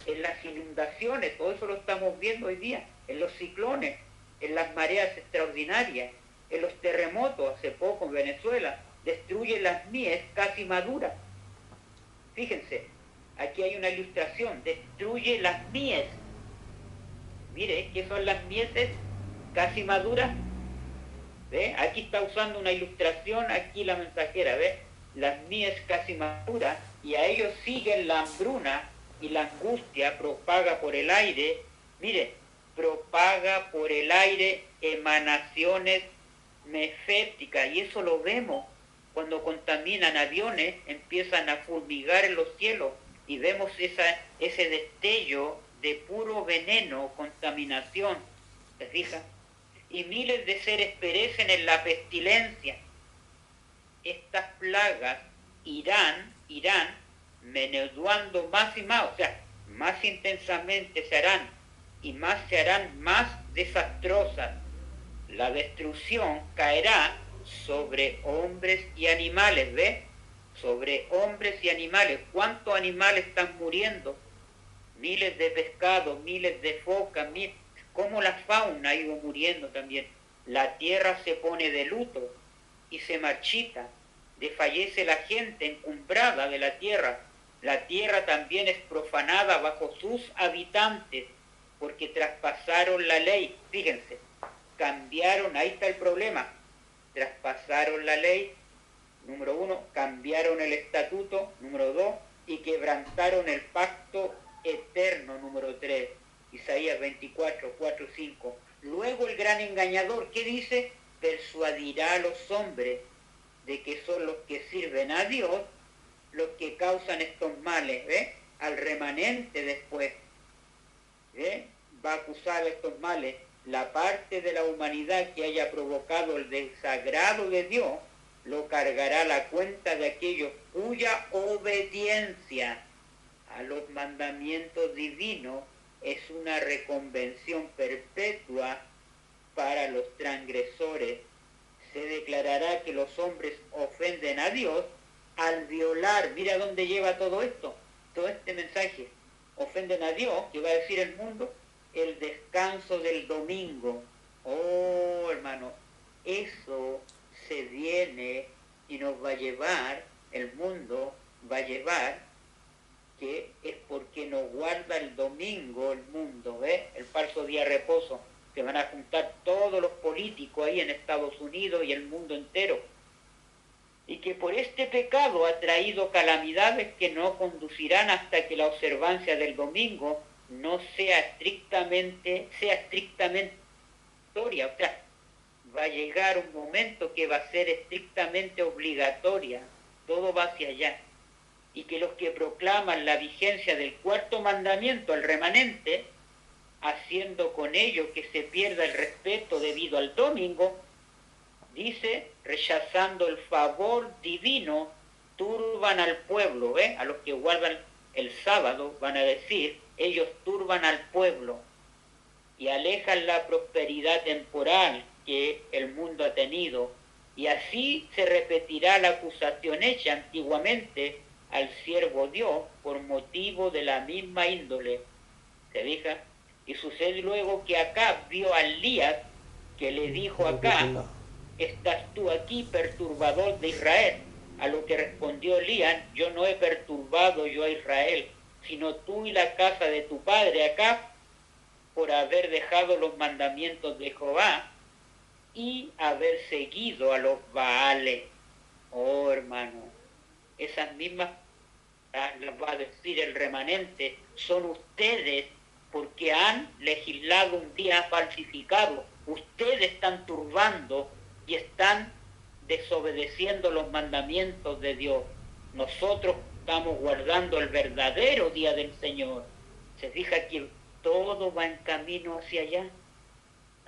en las inundaciones, todo eso lo estamos viendo hoy día, en los ciclones, en las mareas extraordinarias, en los terremotos, hace poco en Venezuela, destruye las mies casi maduras. Fíjense, aquí hay una ilustración, destruye las mies. Mire, ¿qué son las mieses casi maduras? ¿Ve? Aquí está usando una ilustración, aquí la mensajera, ¿ve? Las mies casi maduras, y a ellos siguen la hambruna y la angustia, propaga por el aire, mire, propaga por el aire emanaciones meféticas, y eso lo vemos cuando contaminan aviones, empiezan a fulmigar en los cielos y vemos ese destello de puro veneno, contaminación, ¿se fija? Y miles de seres perecen en la pestilencia. Estas plagas irán menudeando más y más, o sea, más intensamente se harán más desastrosas. La destrucción caerá sobre hombres y animales, ¿ves? Sobre hombres y animales. ¿Cuántos animales están muriendo? Miles de pescados, miles de focas, cómo la fauna ha ido muriendo también. La tierra se pone de luto y se marchita, desfallece la gente encumbrada de la tierra. La tierra también es profanada bajo sus habitantes, porque traspasaron la ley. Fíjense, cambiaron, ahí está el problema, traspasaron la ley, número 1, cambiaron el estatuto, número 2, y quebrantaron el pacto eterno, número 3, Isaías 24, 4, 5. Luego el gran engañador, ¿qué dice? Persuadirá a los hombres de que son los que sirven a Dios los que causan estos males, ¿ves? Al remanente después, ¿ves? Va a acusar estos males. La parte de la humanidad que haya provocado el desagrado de Dios lo cargará la cuenta de aquellos cuya obediencia a los mandamientos divinos es una reconvención perpetua para los transgresores. Se declarará que los hombres ofenden a Dios al violar, mira dónde lleva todo esto, todo este mensaje, ofenden a Dios, que va a decir el mundo, el descanso del domingo. Oh, hermano, eso se viene y nos va a llevar, el mundo va a llevar, que es porque nos guarda el domingo el mundo, ¿ves? El falso día de reposo, que van a juntar todos los políticos ahí en Estados Unidos y el mundo entero. Y que por este pecado ha traído calamidades que no conducirán hasta que la observancia del domingo no sea estrictamente obligatoria. O sea, va a llegar un momento que va a ser estrictamente obligatoria, todo va hacia allá. Y que los que proclaman la vigencia del cuarto mandamiento al remanente, haciendo con ello que se pierda el respeto debido al domingo, dice, rechazando el favor divino, turban al pueblo, ¿ves? A los que guardan el sábado, van a decir, ellos turban al pueblo y alejan la prosperidad temporal que el mundo ha tenido. Y así se repetirá la acusación hecha antiguamente al siervo Dios por motivo de la misma índole. ¿Se fija? Y sucede luego que Acab vio a Elías, que le dijo a Acab, ¿estás tú aquí, perturbador de Israel? A lo que respondió Elías, yo no he perturbado yo a Israel, sino tú y la casa de tu padre Acab, por haber dejado los mandamientos de Jehová y haber seguido a los Baales. Oh, hermano, esas mismas las va a decir el remanente, son ustedes, porque han legislado un día falsificado. Ustedes están turbando y están desobedeciendo los mandamientos de Dios. Nosotros estamos guardando el verdadero día del Señor. Se fija que todo va en camino hacia allá.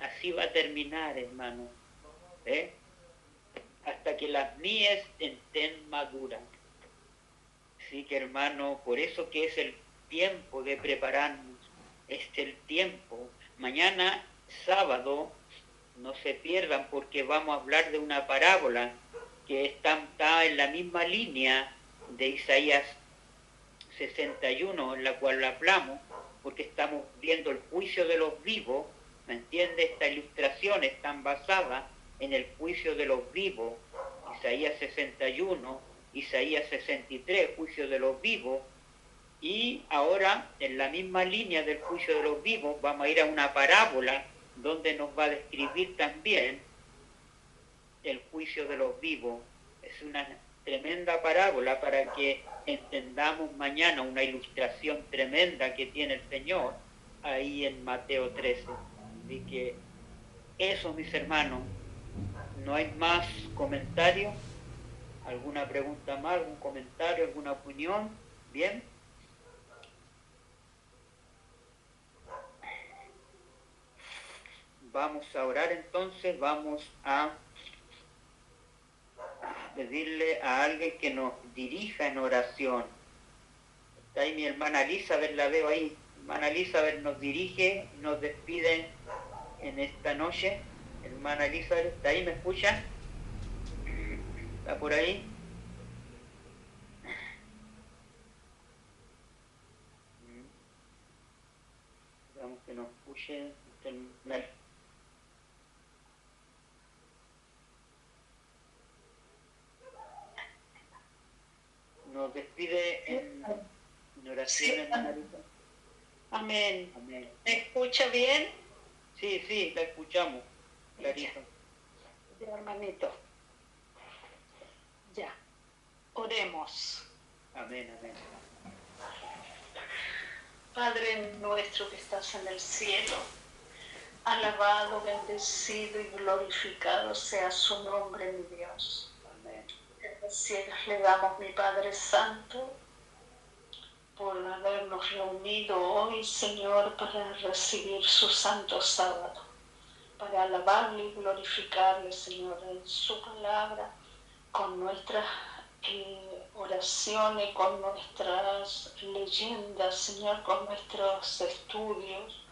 Así va a terminar, hermano. Hasta que las mies estén maduras. Así que, hermano, por eso que es el tiempo de prepararnos. Es el tiempo. Mañana, sábado, no se pierdan porque vamos a hablar de una parábola que está en la misma línea de Isaías 61, en la cual hablamos, porque estamos viendo el juicio de los vivos, ¿me entiende? Estas ilustraciones están basadas en el juicio de los vivos, Isaías 61, Isaías 63, juicio de los vivos, y ahora en la misma línea del juicio de los vivos vamos a ir a una parábola donde nos va a describir también el juicio de los vivos. Es una tremenda parábola para que entendamos mañana una ilustración tremenda que tiene el Señor ahí en Mateo 13. Así que eso, mis hermanos, no hay más comentarios. ¿Alguna pregunta más, algún comentario, alguna opinión? ¿Bien? vamos a orar entonces, vamos a pedirle a alguien que nos dirija en oración. Está ahí mi hermana Elizabeth, la veo ahí. Hermana Elizabeth nos dirige, nos despide en esta noche. Hermana Elizabeth, ¿está ahí? ¿Me escucha? ¿Está por ahí? Vamos que nos escuche. Nos despide en oración, Sí. hermana Elizabeth. Amén. Amén. ¿Me escucha bien? Sí, la escuchamos. Clarito. Ya, hermanito. Ya. Oremos. Amén. Padre nuestro que estás en el cielo, alabado, bendecido y glorificado sea su nombre, mi Dios. Amén. Gracias le damos, mi Padre Santo, por habernos reunido hoy, Señor, para recibir su santo sábado, para alabarle y glorificarle, Señor, en su palabra, con nuestras oraciones, con nuestras leyendas, Señor, con nuestros estudios.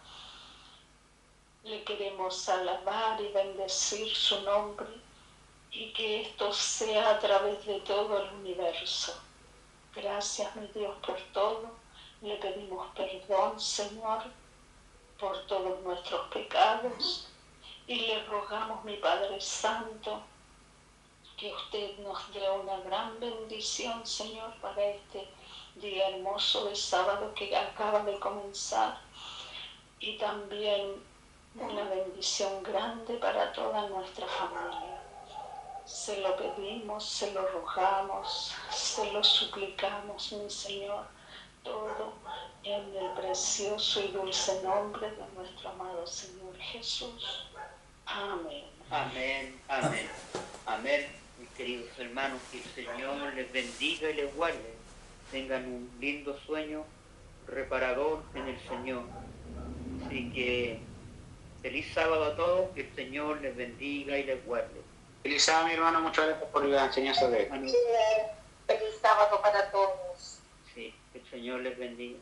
Le queremos alabar y bendecir su nombre y que esto sea a través de todo el universo. Gracias, mi Dios, por todo. Le pedimos perdón, Señor, por todos nuestros pecados y le rogamos, mi Padre Santo, que usted nos dé una gran bendición, Señor, para este día hermoso de sábado que acaba de comenzar, y también una bendición grande para toda nuestra familia. Se lo pedimos, se lo rogamos, se lo suplicamos, mi Señor, todo en el precioso y dulce nombre de nuestro amado Señor Jesús. Amén. Amén, mis queridos hermanos, que el Señor les bendiga y les guarde. Tengan un lindo sueño reparador en el Señor. Así que feliz sábado a todos, que el Señor les bendiga y les guarde. Feliz sábado, mi hermano, muchas gracias por la enseñanza de hoy. Hermanos, Feliz sábado para todos. sí, que el Señor les bendiga.